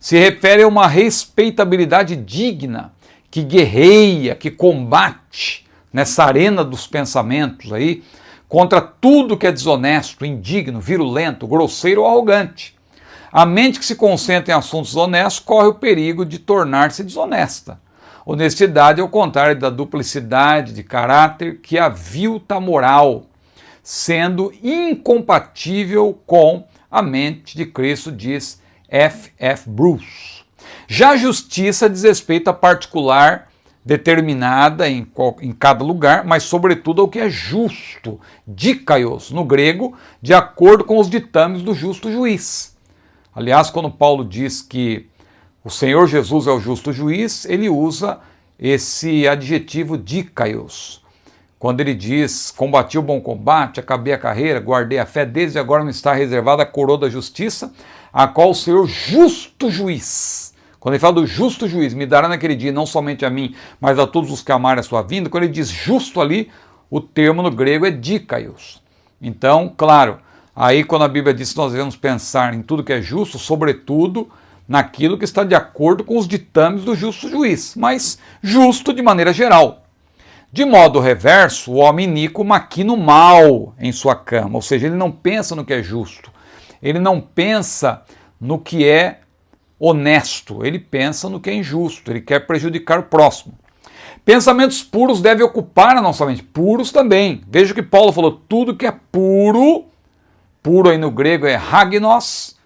se refere a uma respeitabilidade digna, que guerreia, que combate nessa arena dos pensamentos aí, contra tudo que é desonesto, indigno, virulento, grosseiro ou arrogante. A mente que se concentra em assuntos honestos corre o perigo de tornar-se desonesta. Honestidade é o contrário da duplicidade de caráter que avilta a moral, sendo incompatível com a mente de Cristo, diz F.F. Bruce. Já a justiça diz respeito a particular determinada em cada lugar, mas sobretudo ao que é justo, dikaios, no grego, de acordo com os ditames do justo juiz. Aliás, quando Paulo diz que o Senhor Jesus é o justo juiz, ele usa esse adjetivo dikaios. Quando ele diz, combati o bom combate, acabei a carreira, guardei a fé, desde agora me está reservada a coroa da justiça, a qual o Senhor justo juiz, quando ele fala do justo juiz, me dará naquele dia, não somente a mim, mas a todos os que amarem a sua vinda, quando ele diz justo ali, o termo no grego é dikaios. Então, claro, aí quando a Bíblia diz que nós devemos pensar em tudo que é justo, sobretudo naquilo que está de acordo com os ditames do justo juiz, mas justo de maneira geral. De modo reverso, o homem iníquo maquina o mal em sua cama, ou seja, ele não pensa no que é justo, ele não pensa no que é honesto, ele pensa no que é injusto, ele quer prejudicar o próximo. Pensamentos puros devem ocupar a nossa mente, puros também. Veja que Paulo falou, tudo que é puro, puro aí no grego é hagnos,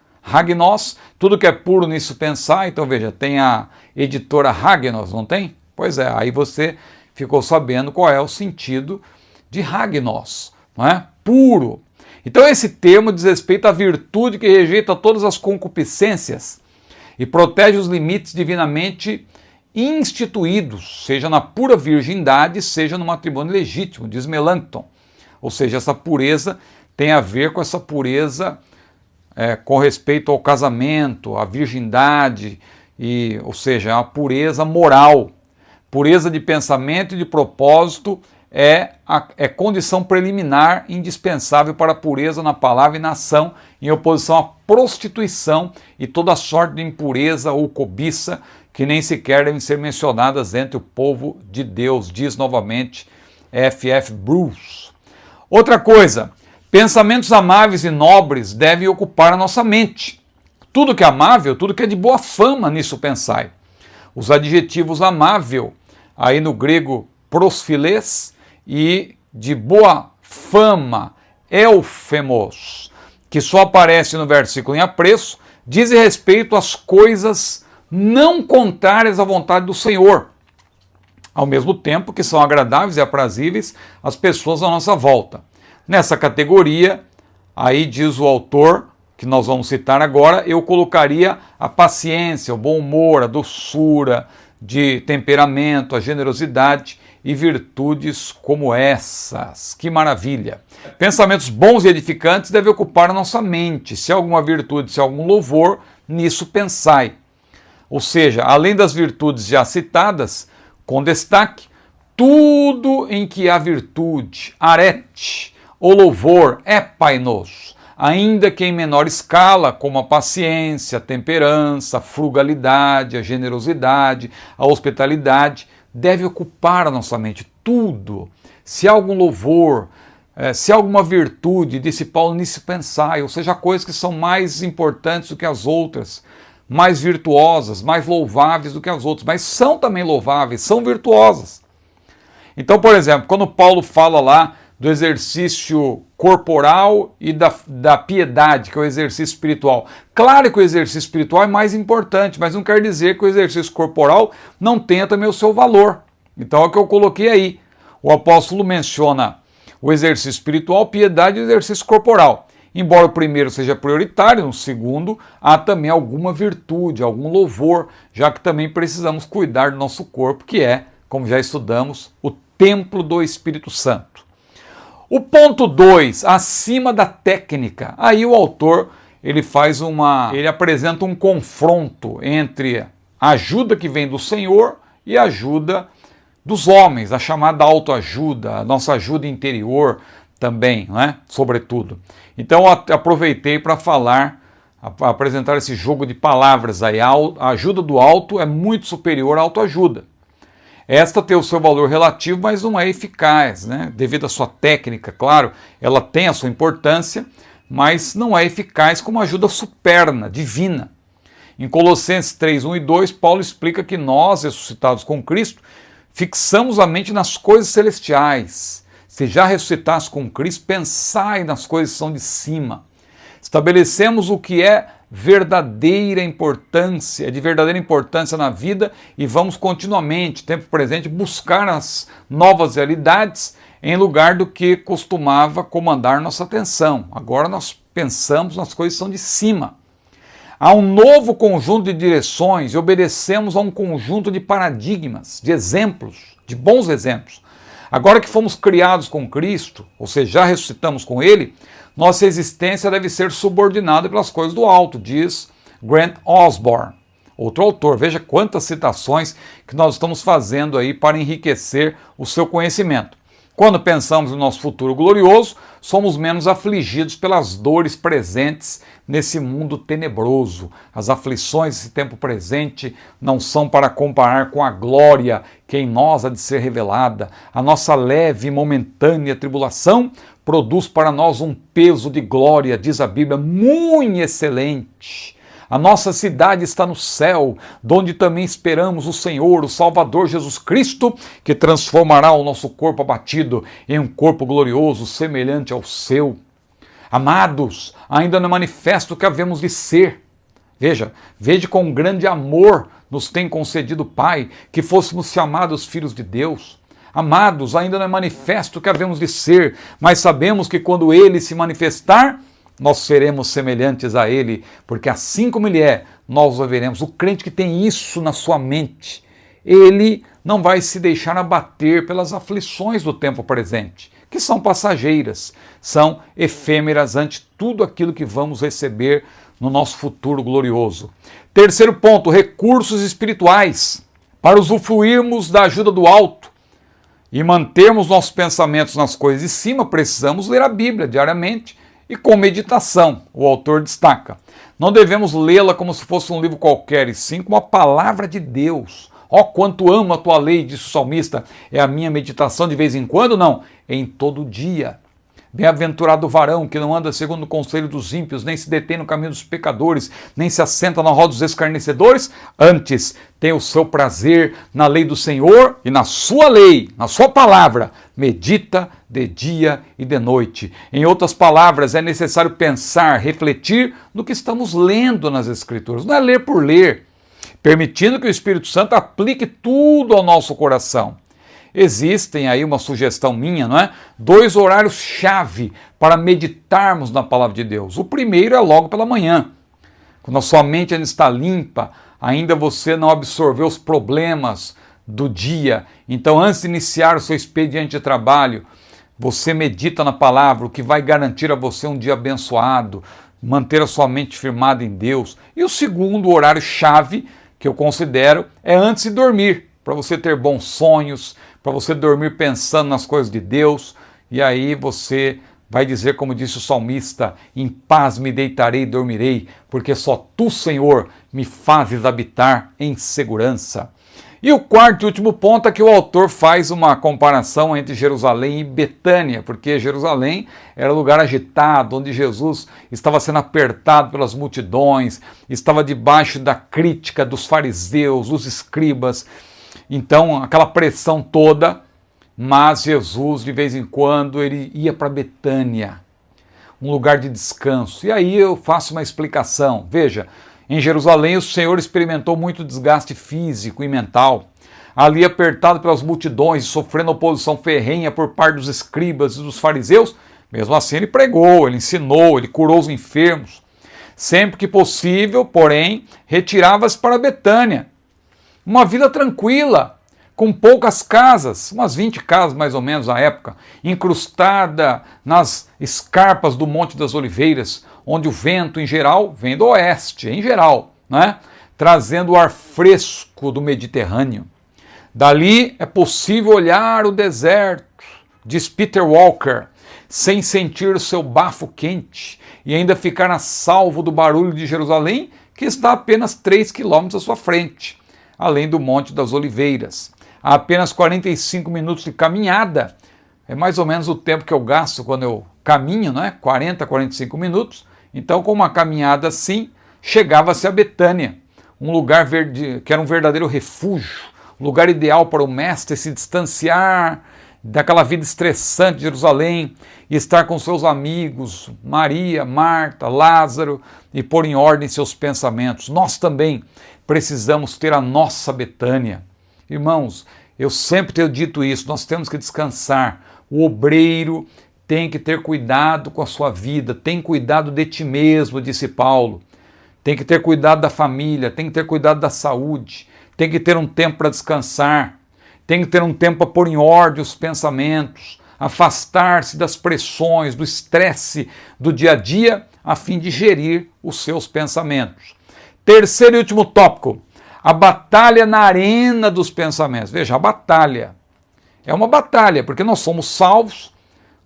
tudo que é puro nisso pensar. Então veja, tem a editora Hagnos, não tem? Pois é, aí você ficou sabendo qual é o sentido de hagnos, não é? Puro. Então esse termo diz respeito à virtude que rejeita todas as concupiscências e protege os limites divinamente instituídos, seja na pura virgindade, seja no matrimônio legítimo, diz Melanchthon. Ou seja, essa pureza tem a ver com essa pureza com respeito ao casamento, à virgindade, ou seja, a pureza moral. Pureza de pensamento e de propósito é condição preliminar indispensável para a pureza na palavra e na ação, em oposição à prostituição e toda sorte de impureza ou cobiça, que nem sequer devem ser mencionadas entre o povo de Deus, diz novamente F.F. Bruce. Outra coisa, pensamentos amáveis e nobres devem ocupar a nossa mente. Tudo que é amável, tudo que é de boa fama, nisso pensai. Os adjetivos amável, aí no grego prosfiles, e de boa fama, eufemos, que só aparece no versículo em apreço, dizem respeito às coisas não contrárias à vontade do Senhor, ao mesmo tempo que são agradáveis e aprazíveis às pessoas à nossa volta. Nessa categoria, aí diz o autor, que nós vamos citar agora, eu colocaria a paciência, o bom humor, a doçura de temperamento, a generosidade e virtudes como essas. Que maravilha! Pensamentos bons e edificantes devem ocupar a nossa mente. Se há alguma virtude, se há algum louvor, nisso pensai. Ou seja, além das virtudes já citadas, com destaque, tudo em que há virtude, arete, ou louvor, é painos, ainda que em menor escala, como a paciência, a temperança, a frugalidade, a generosidade, a hospitalidade, deve ocupar a nossa mente. Tudo. Se há algum louvor, se há alguma virtude, disse Paulo, nisso pensai, ou seja, coisas que são mais importantes do que as outras, mais virtuosas, mais louváveis do que as outras, mas são também louváveis, são virtuosas. Então, por exemplo, quando Paulo fala lá do exercício corporal e da piedade, que é o exercício espiritual. Claro que o exercício espiritual é mais importante, mas não quer dizer que o exercício corporal não tenha também o seu valor. Então é o que eu coloquei aí. O apóstolo menciona o exercício espiritual, piedade e o exercício corporal. Embora o primeiro seja prioritário, no segundo há também alguma virtude, algum louvor, já que também precisamos cuidar do nosso corpo, que é, como já estudamos, o templo do Espírito Santo. O ponto 2, acima da técnica. Aí o autor ele apresenta um confronto entre a ajuda que vem do Senhor e a ajuda dos homens, a chamada autoajuda, a nossa ajuda interior também, não é? Sobretudo. Então aproveitei para apresentar esse jogo de palavras aí. A ajuda do alto é muito superior à autoajuda. Esta tem o seu valor relativo, mas não é eficaz, né? Devido à sua técnica, claro, ela tem a sua importância, mas não é eficaz como ajuda superna, divina. Em Colossenses 3, 1 e 2, Paulo explica que nós, ressuscitados com Cristo, fixamos a mente nas coisas celestiais. Se já ressuscitaste com Cristo, pensai nas coisas que são de cima. Estabelecemos o que é de verdadeira importância na vida e vamos continuamente, tempo presente, buscar as novas realidades em lugar do que costumava comandar nossa atenção. Agora nós pensamos nas coisas que são de cima. Há um novo conjunto de direções e obedecemos a um conjunto de paradigmas, de exemplos, de bons exemplos. Agora que fomos criados com Cristo, ou seja, já ressuscitamos com Ele, nossa existência deve ser subordinada pelas coisas do alto, diz Grant Osborne, outro autor. Veja quantas citações que nós estamos fazendo aí para enriquecer o seu conhecimento. Quando pensamos no nosso futuro glorioso, somos menos afligidos pelas dores presentes nesse mundo tenebroso. As aflições desse tempo presente não são para comparar com a glória que em nós há de ser revelada. A nossa leve e momentânea tribulação produz para nós um peso de glória, diz a Bíblia, muito excelente. A nossa cidade está no céu, donde também esperamos o Senhor, o Salvador Jesus Cristo, que transformará o nosso corpo abatido em um corpo glorioso, semelhante ao seu. Amados, ainda não é manifesto o que havemos de ser. Veja com grande amor nos tem concedido o Pai, que fôssemos chamados filhos de Deus. Amados, ainda não é manifesto o que havemos de ser, mas sabemos que quando Ele se manifestar, nós seremos semelhantes a Ele, porque assim como Ele é, nós o veremos. O crente que tem isso na sua mente, ele não vai se deixar abater pelas aflições do tempo presente, que são passageiras, são efêmeras ante tudo aquilo que vamos receber no nosso futuro glorioso. Terceiro ponto, recursos espirituais. Para usufruirmos da ajuda do alto e mantermos nossos pensamentos nas coisas de cima, precisamos ler a Bíblia diariamente, e com meditação, o autor destaca. Não devemos lê-la como se fosse um livro qualquer, e sim como a palavra de Deus. Ó, quanto amo a tua lei, disse o salmista, é a minha meditação de vez em quando? Não, em todo dia. Bem-aventurado o varão que não anda segundo o conselho dos ímpios, nem se detém no caminho dos pecadores, nem se assenta na roda dos escarnecedores, antes tem o seu prazer na lei do Senhor e na sua lei, na sua palavra, medita de dia e de noite. Em outras palavras, é necessário pensar, refletir no que estamos lendo nas Escrituras, não é ler por ler, permitindo que o Espírito Santo aplique tudo ao nosso coração. Existem aí uma sugestão minha, não é? 2 horários-chave para meditarmos na palavra de Deus. O primeiro é logo pela manhã, quando a sua mente ainda está limpa, ainda você não absorveu os problemas do dia. Então, antes de iniciar o seu expediente de trabalho, você medita na palavra, o que vai garantir a você um dia abençoado, manter a sua mente firmada em Deus. E o segundo horário-chave, que eu considero, é antes de dormir, para você ter bons sonhos, para você dormir pensando nas coisas de Deus, e aí você vai dizer, como disse o salmista, em paz me deitarei e dormirei, porque só tu, Senhor, me fazes habitar em segurança. E o quarto e último ponto é que o autor faz uma comparação entre Jerusalém e Betânia, porque Jerusalém era lugar agitado, onde Jesus estava sendo apertado pelas multidões, estava debaixo da crítica dos fariseus, dos escribas. Então, aquela pressão toda, mas Jesus, de vez em quando, ele ia para Betânia, um lugar de descanso. E aí eu faço uma explicação. Veja, em Jerusalém o Senhor experimentou muito desgaste físico e mental. Ali apertado pelas multidões e sofrendo oposição ferrenha por parte dos escribas e dos fariseus, mesmo assim ele pregou, ele ensinou, ele curou os enfermos. Sempre que possível, porém, retirava-se para Betânia. Uma vida tranquila, com poucas casas, umas 20 casas mais ou menos na época, incrustada nas escarpas do Monte das Oliveiras, onde o vento em geral vem do oeste, em geral, né? Trazendo o ar fresco do Mediterrâneo. Dali é possível olhar o deserto, diz Peter Walker, sem sentir o seu bafo quente e ainda ficar a salvo do barulho de Jerusalém, que está a apenas 3 quilômetros à sua frente, além do Monte das Oliveiras. Há apenas 45 minutos de caminhada, é mais ou menos o tempo que eu gasto quando eu caminho, né? 40, 45 minutos. Então, com uma caminhada assim, chegava-se a Betânia, um lugar que era um verdadeiro refúgio, um lugar ideal para o mestre se distanciar daquela vida estressante de Jerusalém e estar com seus amigos, Maria, Marta, Lázaro, e pôr em ordem seus pensamentos. Nós também precisamos ter a nossa Betânia. Irmãos, eu sempre tenho dito isso, nós temos que descansar. O obreiro tem que ter cuidado com a sua vida, tem cuidado de ti mesmo, disse Paulo. Tem que ter cuidado da família, tem que ter cuidado da saúde, tem que ter um tempo para descansar, tem que ter um tempo para pôr em ordem os pensamentos, afastar-se das pressões, do estresse do dia a dia, a fim de gerir os seus pensamentos. Terceiro e último tópico, a batalha na arena dos pensamentos. Veja, a batalha É uma batalha, porque nós somos salvos,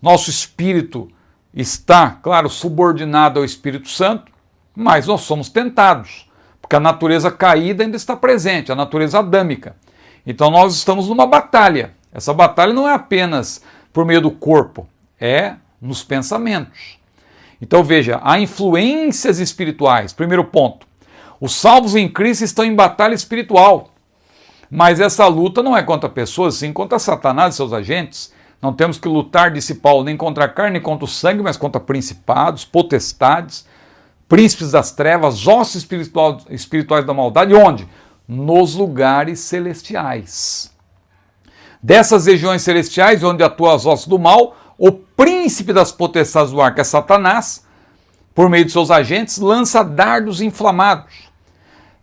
nosso espírito está, claro, subordinado ao Espírito Santo, mas nós somos tentados, porque a natureza caída ainda está presente, a natureza adâmica. Então nós estamos numa batalha. Essa batalha não é apenas por meio do corpo, é nos pensamentos. Então veja, há influências espirituais. Primeiro ponto, os salvos em Cristo estão em batalha espiritual. Mas essa luta não é contra pessoas, sim contra Satanás e seus agentes. Não temos que lutar, disse Paulo, nem contra a carne, nem contra o sangue, mas contra principados, potestades, príncipes das trevas, ossos espirituais da maldade. Onde? Nos lugares celestiais. Dessas regiões celestiais, onde atuam as hostes do mal, o príncipe das potestades do ar, que é Satanás, por meio de seus agentes, lança dardos inflamados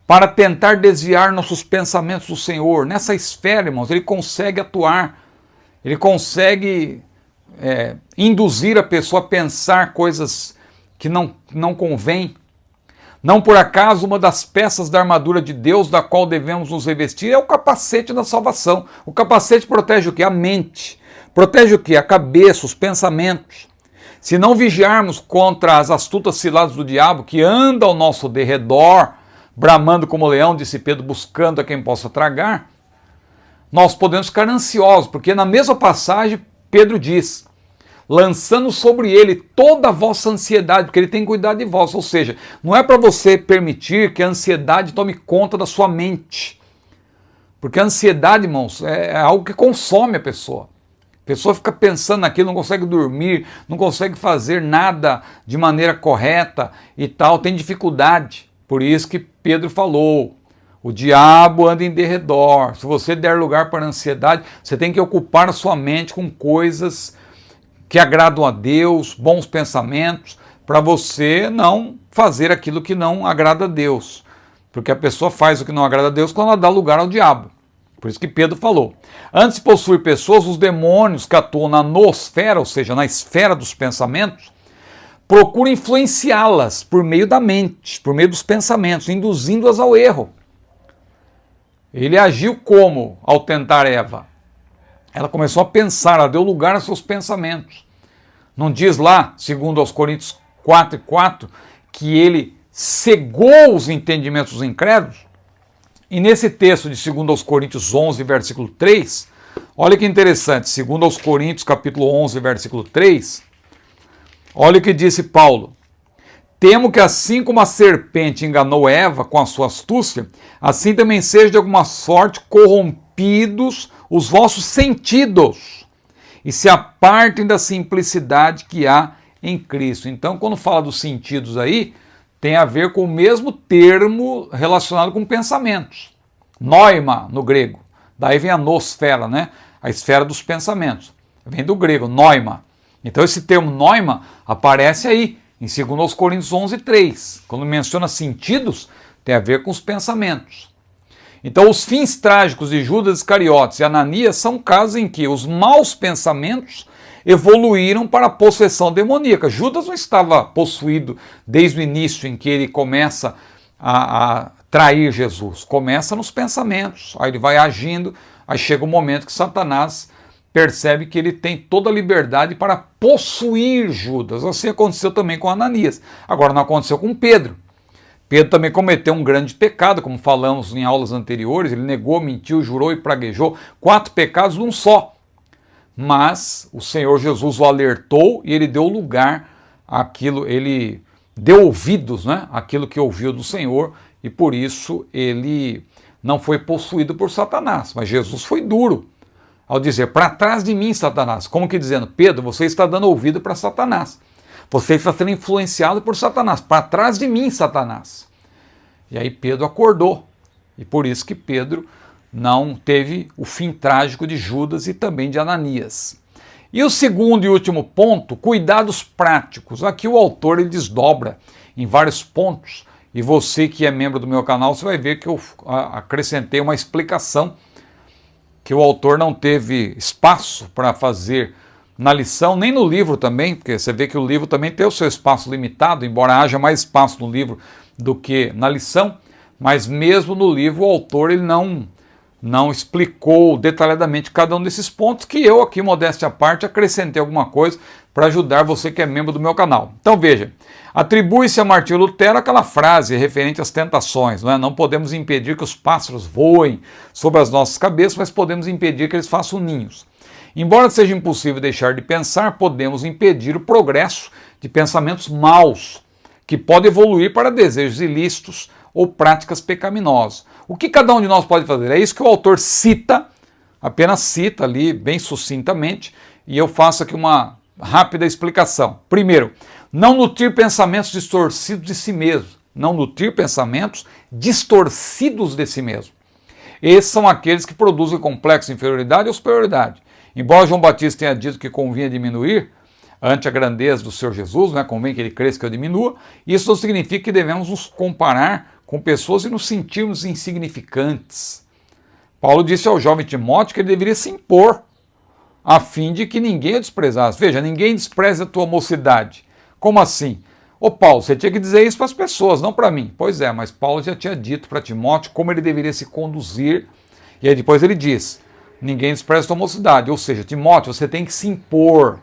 para tentar desviar nossos pensamentos do Senhor. Nessa esfera, irmãos, ele consegue atuar, ele consegue induzir a pessoa a pensar coisas que não convém. Não por acaso, uma das peças da armadura de Deus, da qual devemos nos revestir, é o capacete da salvação. O capacete protege o quê? A mente. Protege o quê? A cabeça, os pensamentos. Se não vigiarmos contra as astutas ciladas do diabo, que anda ao nosso derredor, bramando como leão, disse Pedro, buscando a quem possa tragar, nós podemos ficar ansiosos, porque na mesma passagem Pedro diz, lançando sobre ele toda a vossa ansiedade, porque ele tem cuidado de vós. Ou seja, não é para você permitir que a ansiedade tome conta da sua mente, porque a ansiedade, irmãos, é algo que consome a pessoa. A pessoa fica pensando naquilo, não consegue dormir, não consegue fazer nada de maneira correta e tal, tem dificuldade. Por isso que Pedro falou, o diabo anda em derredor. Se você der lugar para a ansiedade, você tem que ocupar a sua mente com coisas que agradam a Deus, bons pensamentos, para você não fazer aquilo que não agrada a Deus. Porque a pessoa faz o que não agrada a Deus quando ela dá lugar ao diabo. Por isso que Pedro falou. Antes de possuir pessoas, os demônios que atuam na nosfera, ou seja, na esfera dos pensamentos, procura influenciá-las por meio da mente, por meio dos pensamentos, induzindo-as ao erro. Ele agiu como ao tentar Eva? Ela começou a pensar, ela deu lugar aos seus pensamentos. Não diz lá, segundo aos Coríntios 4:4, que ele cegou os entendimentos dos incrédulos? E nesse texto de 2 aos Coríntios 11, versículo 3, olha que interessante, 2 aos Coríntios capítulo 11, versículo 3, olha o que disse Paulo. Temo que assim como a serpente enganou Eva com a sua astúcia, assim também seja de alguma sorte corrompidos os vossos sentidos e se apartem da simplicidade que há em Cristo. Então, quando fala dos sentidos aí, tem a ver com o mesmo termo relacionado com pensamentos. Noima, no grego. Daí vem a nosfera, né? A esfera dos pensamentos. Vem do grego, noima. Então esse termo noima aparece aí, em 2 Coríntios 11:3. Quando menciona sentidos, tem a ver com os pensamentos. Então os fins trágicos de Judas Iscariotes e Ananias são casos em que os maus pensamentos evoluíram para a possessão demoníaca. Judas não estava possuído desde o início em que ele começa a trair Jesus. Começa nos pensamentos, aí ele vai agindo, aí chega o momento que Satanás percebe que ele tem toda a liberdade para possuir Judas. Assim aconteceu também com Ananias. Agora não aconteceu com Pedro. Pedro também cometeu um grande pecado, como falamos em aulas anteriores. Ele negou, mentiu, jurou e praguejou. 4 pecados num só. Mas o Senhor Jesus o alertou e ele deu lugar àquilo, ele deu ouvidos, né, àquilo que ouviu do Senhor, e por isso ele não foi possuído por Satanás. Mas Jesus foi duro ao dizer, para trás de mim, Satanás. Como que dizendo, Pedro, você está dando ouvido para Satanás. Você está sendo influenciado por Satanás. Para trás de mim, Satanás. E aí Pedro acordou. E por isso que Pedro não teve o fim trágico de Judas e também de Ananias. E o segundo e último ponto, cuidados práticos. Aqui o autor ele desdobra em vários pontos. E você que é membro do meu canal, você vai ver que eu acrescentei uma explicação que o autor não teve espaço para fazer na lição, nem no livro também, porque você vê que o livro também tem o seu espaço limitado, embora haja mais espaço no livro do que na lição, mas mesmo no livro o autor ele não não explicou detalhadamente cada um desses pontos, que eu aqui, modéstia à parte, acrescentei alguma coisa para ajudar você que é membro do meu canal. Então veja, atribui-se a Martinho Lutero aquela frase referente às tentações, não é? Não podemos impedir que os pássaros voem sobre as nossas cabeças, mas podemos impedir que eles façam ninhos. Embora seja impossível deixar de pensar, podemos impedir o progresso de pensamentos maus, que pode evoluir para desejos ilícitos ou práticas pecaminosas. O que cada um de nós pode fazer? É isso que o autor cita, apenas cita ali bem sucintamente, e eu faço aqui uma rápida explicação. Primeiro, não nutrir pensamentos distorcidos de si mesmo. Não nutrir pensamentos distorcidos de si mesmo. Esses são aqueles que produzem complexo de inferioridade ou superioridade. Embora João Batista tenha dito que convinha diminuir ante a grandeza do Senhor Jesus, né, convém que ele cresça que eu diminua, isso não significa que devemos nos comparar com pessoas e nos sentirmos insignificantes. Paulo disse ao jovem Timóteo que ele deveria se impor, a fim de que ninguém o desprezasse. Veja, ninguém despreza a tua mocidade. Como assim? Ô Paulo, você tinha que dizer isso para as pessoas, não para mim. Pois é, mas Paulo já tinha dito para Timóteo como ele deveria se conduzir, e aí depois ele diz, ninguém despreza a tua mocidade. Ou seja, Timóteo, você tem que se impor,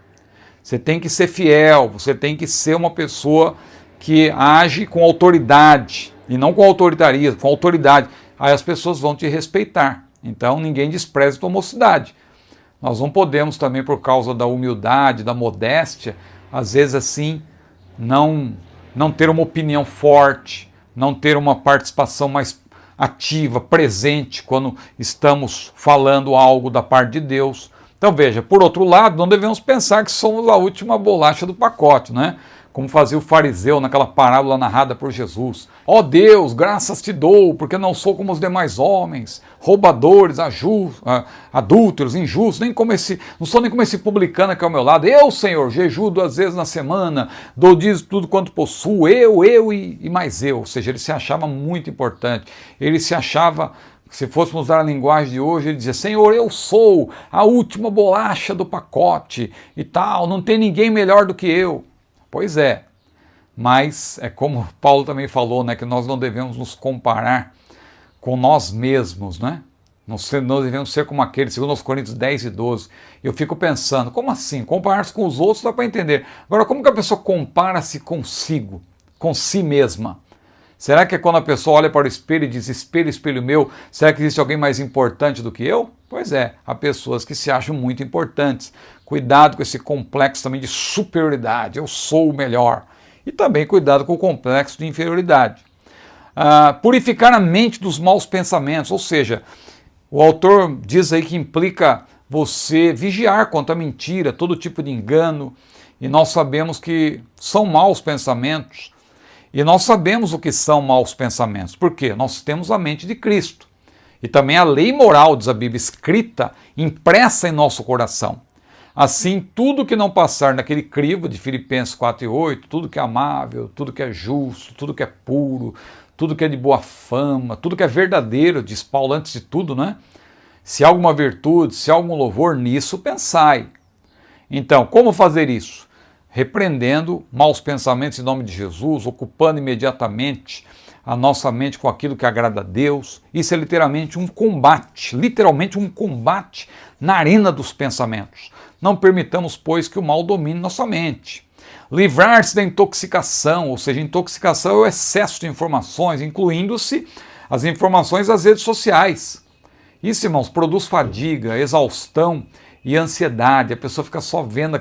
você tem que ser fiel, você tem que ser uma pessoa que age com autoridade, e não com autoritarismo, com autoridade. Aí as pessoas vão te respeitar. Então ninguém despreza a tua mocidade. Nós não podemos também, por causa da humildade, da modéstia, às vezes assim, não ter uma opinião forte, não ter uma participação mais ativa, presente, quando estamos falando algo da parte de Deus. Então veja, por outro lado, não devemos pensar que somos a última bolacha do pacote, né? Como fazia o fariseu naquela parábola narrada por Jesus. Ó Deus, graças te dou, porque não sou como os demais homens, roubadores, adúlteros, injustos, não sou nem como esse publicano aqui ao meu lado. Eu, Senhor, jejuo 2 vezes na semana, dou dízimo tudo quanto possuo, eu e mais eu. Ou seja, ele se achava muito importante, ele se achava... Se fôssemos usar a linguagem de hoje, ele dizia, Senhor, eu sou a última bolacha do pacote e tal, não tem ninguém melhor do que eu. Pois é, mas é como Paulo também falou, né, que nós não devemos nos comparar com nós mesmos, né? Nós devemos ser como aqueles, segundo os Coríntios 10 e 12. Eu fico pensando, como assim? Comparar-se com os outros dá para entender. Agora, como que a pessoa compara-se consigo, com si mesma? Será que é quando a pessoa olha para o espelho e diz, espelho, espelho meu, será que existe alguém mais importante do que eu? Pois é, há pessoas que se acham muito importantes. Cuidado com esse complexo também de superioridade, eu sou o melhor. E também cuidado com o complexo de inferioridade. Purificar a mente dos maus pensamentos, ou seja, o autor diz aí que implica você vigiar contra a mentira, todo tipo de engano, e nós sabemos que são maus pensamentos. E nós sabemos o que são maus pensamentos. Por quê? Nós temos a mente de Cristo. E também a lei moral, diz a Bíblia, escrita, impressa em nosso coração. Assim, tudo que não passar naquele crivo de Filipenses 4:8, tudo que é amável, tudo que é justo, tudo que é puro, tudo que é de boa fama, tudo que é verdadeiro, diz Paulo antes de tudo, né? Se há alguma virtude, se há algum louvor, nisso pensai. Então, como fazer isso? Repreendendo maus pensamentos em nome de Jesus, ocupando imediatamente a nossa mente com aquilo que agrada a Deus. Isso é literalmente um combate na arena dos pensamentos. Não permitamos, pois, que o mal domine nossa mente. Livrar-se da intoxicação, ou seja, intoxicação é o excesso de informações, incluindo-se as informações das redes sociais. Isso, irmãos, produz fadiga, exaustão e ansiedade. A pessoa fica só vendo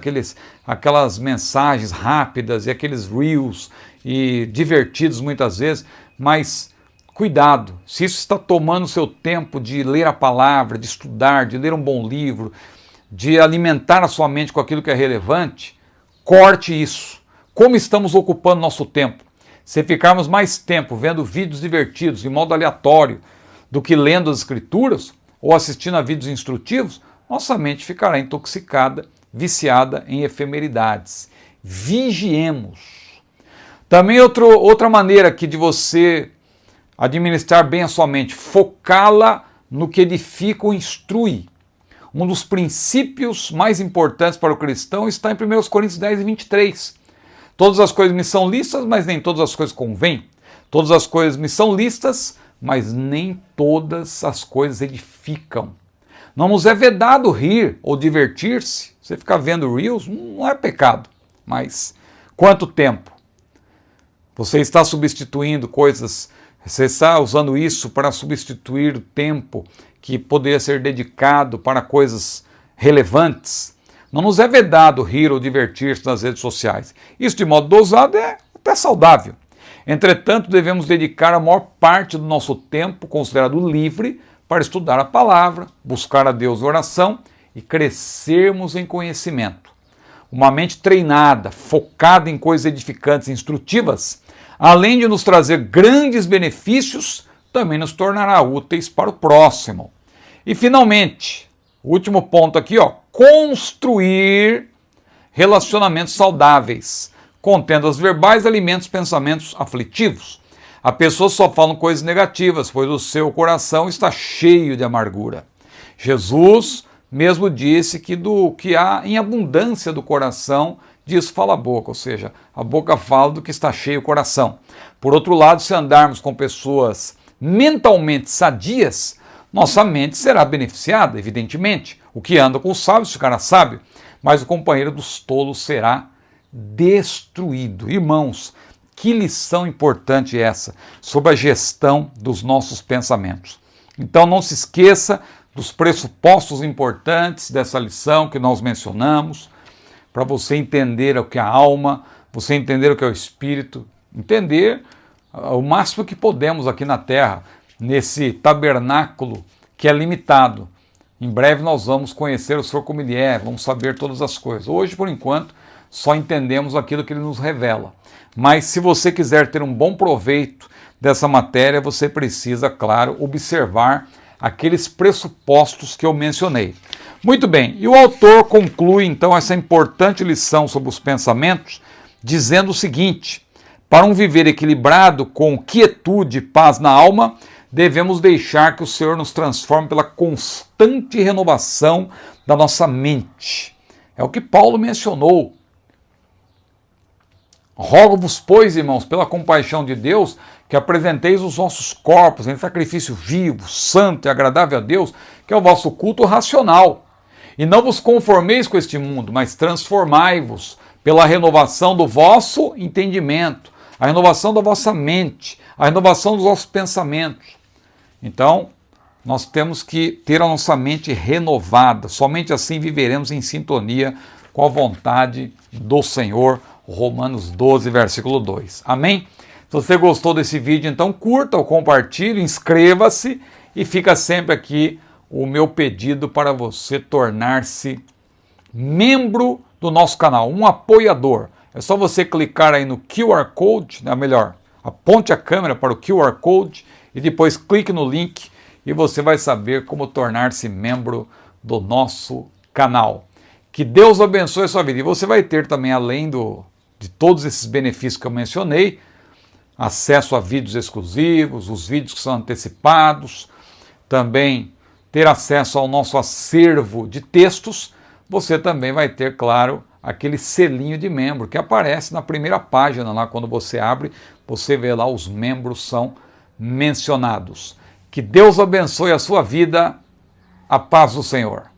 aquelas mensagens rápidas e aqueles reels e divertidos muitas vezes, mas cuidado, se isso está tomando o seu tempo de ler a palavra, de estudar, de ler um bom livro, de alimentar a sua mente com aquilo que é relevante, corte isso. Como estamos ocupando nosso tempo? Se ficarmos mais tempo vendo vídeos divertidos de modo aleatório do que lendo as escrituras ou assistindo a vídeos instrutivos, nossa mente ficará intoxicada, viciada em efemeridades. Vigiemos. Também outra maneira aqui de você administrar bem a sua mente, focá-la no que edifica ou instrui. Um dos princípios mais importantes para o cristão está em 1 Coríntios 10 e 23. Todas as coisas me são lícitas, mas nem todas as coisas convêm. Todas as coisas me são lícitas, mas nem todas as coisas edificam. Não nos é vedado rir ou divertir-se. Você ficar vendo Reels não é pecado, mas quanto tempo? Você está substituindo coisas, você está usando isso para substituir o tempo que poderia ser dedicado para coisas relevantes. Não nos é vedado rir ou divertir-se nas redes sociais. Isso, de modo dosado, é até saudável. Entretanto, devemos dedicar a maior parte do nosso tempo, considerado livre, para estudar a palavra, buscar a Deus em oração e crescermos em conhecimento. Uma mente treinada, focada em coisas edificantes e instrutivas, além de nos trazer grandes benefícios, também nos tornará úteis para o próximo. E finalmente, o último ponto aqui, construir relacionamentos saudáveis, contendo as verbais alimentos pensamentos aflitivos. A pessoa só fala coisas negativas, pois o seu coração está cheio de amargura. Jesus mesmo disse que do que há em abundância do coração, disso fala a boca, ou seja, a boca fala do que está cheio o coração. Por outro lado, se andarmos com pessoas mentalmente sadias, nossa mente será beneficiada, evidentemente. O que anda com os sábios ficará sábio, mas o companheiro dos tolos será destruído. Irmãos, que lição importante essa sobre a gestão dos nossos pensamentos. Então não se esqueça dos pressupostos importantes dessa lição que nós mencionamos, para você entender o que é a alma, você entender o que é o espírito, entender o máximo que podemos aqui na Terra, nesse tabernáculo que é limitado. Em breve nós vamos conhecer o Senhor como Ele é, vamos saber todas as coisas. Hoje, por enquanto, só entendemos aquilo que Ele nos revela. Mas se você quiser ter um bom proveito dessa matéria, você precisa, claro, observar aqueles pressupostos que eu mencionei. Muito bem, e o autor conclui então essa importante lição sobre os pensamentos, dizendo o seguinte: para um viver equilibrado, com quietude e paz na alma, devemos deixar que o Senhor nos transforme pela constante renovação da nossa mente. É o que Paulo mencionou. Rogo-vos, pois, irmãos, pela compaixão de Deus, que apresenteis os vossos corpos em sacrifício vivo, santo e agradável a Deus, que é o vosso culto racional. E não vos conformeis com este mundo, mas transformai-vos pela renovação do vosso entendimento, a renovação da vossa mente, a renovação dos vossos pensamentos. Então, nós temos que ter a nossa mente renovada, somente assim viveremos em sintonia com a vontade do Senhor. Romanos 12, versículo 2. Amém? Se você gostou desse vídeo, então curta ou compartilhe, inscreva-se e fica sempre aqui o meu pedido para você tornar-se membro do nosso canal, um apoiador. É só você clicar aí no QR Code, melhor, aponte a câmera para o QR Code e depois clique no link e você vai saber como tornar-se membro do nosso canal. Que Deus abençoe a sua vida. E você vai ter também, além de todos esses benefícios que eu mencionei, acesso a vídeos exclusivos, os vídeos que são antecipados, também ter acesso ao nosso acervo de textos. Você também vai ter, claro, aquele selinho de membro que aparece na primeira página lá, quando você abre, você vê lá os membros são mencionados. Que Deus abençoe a sua vida, a paz do Senhor.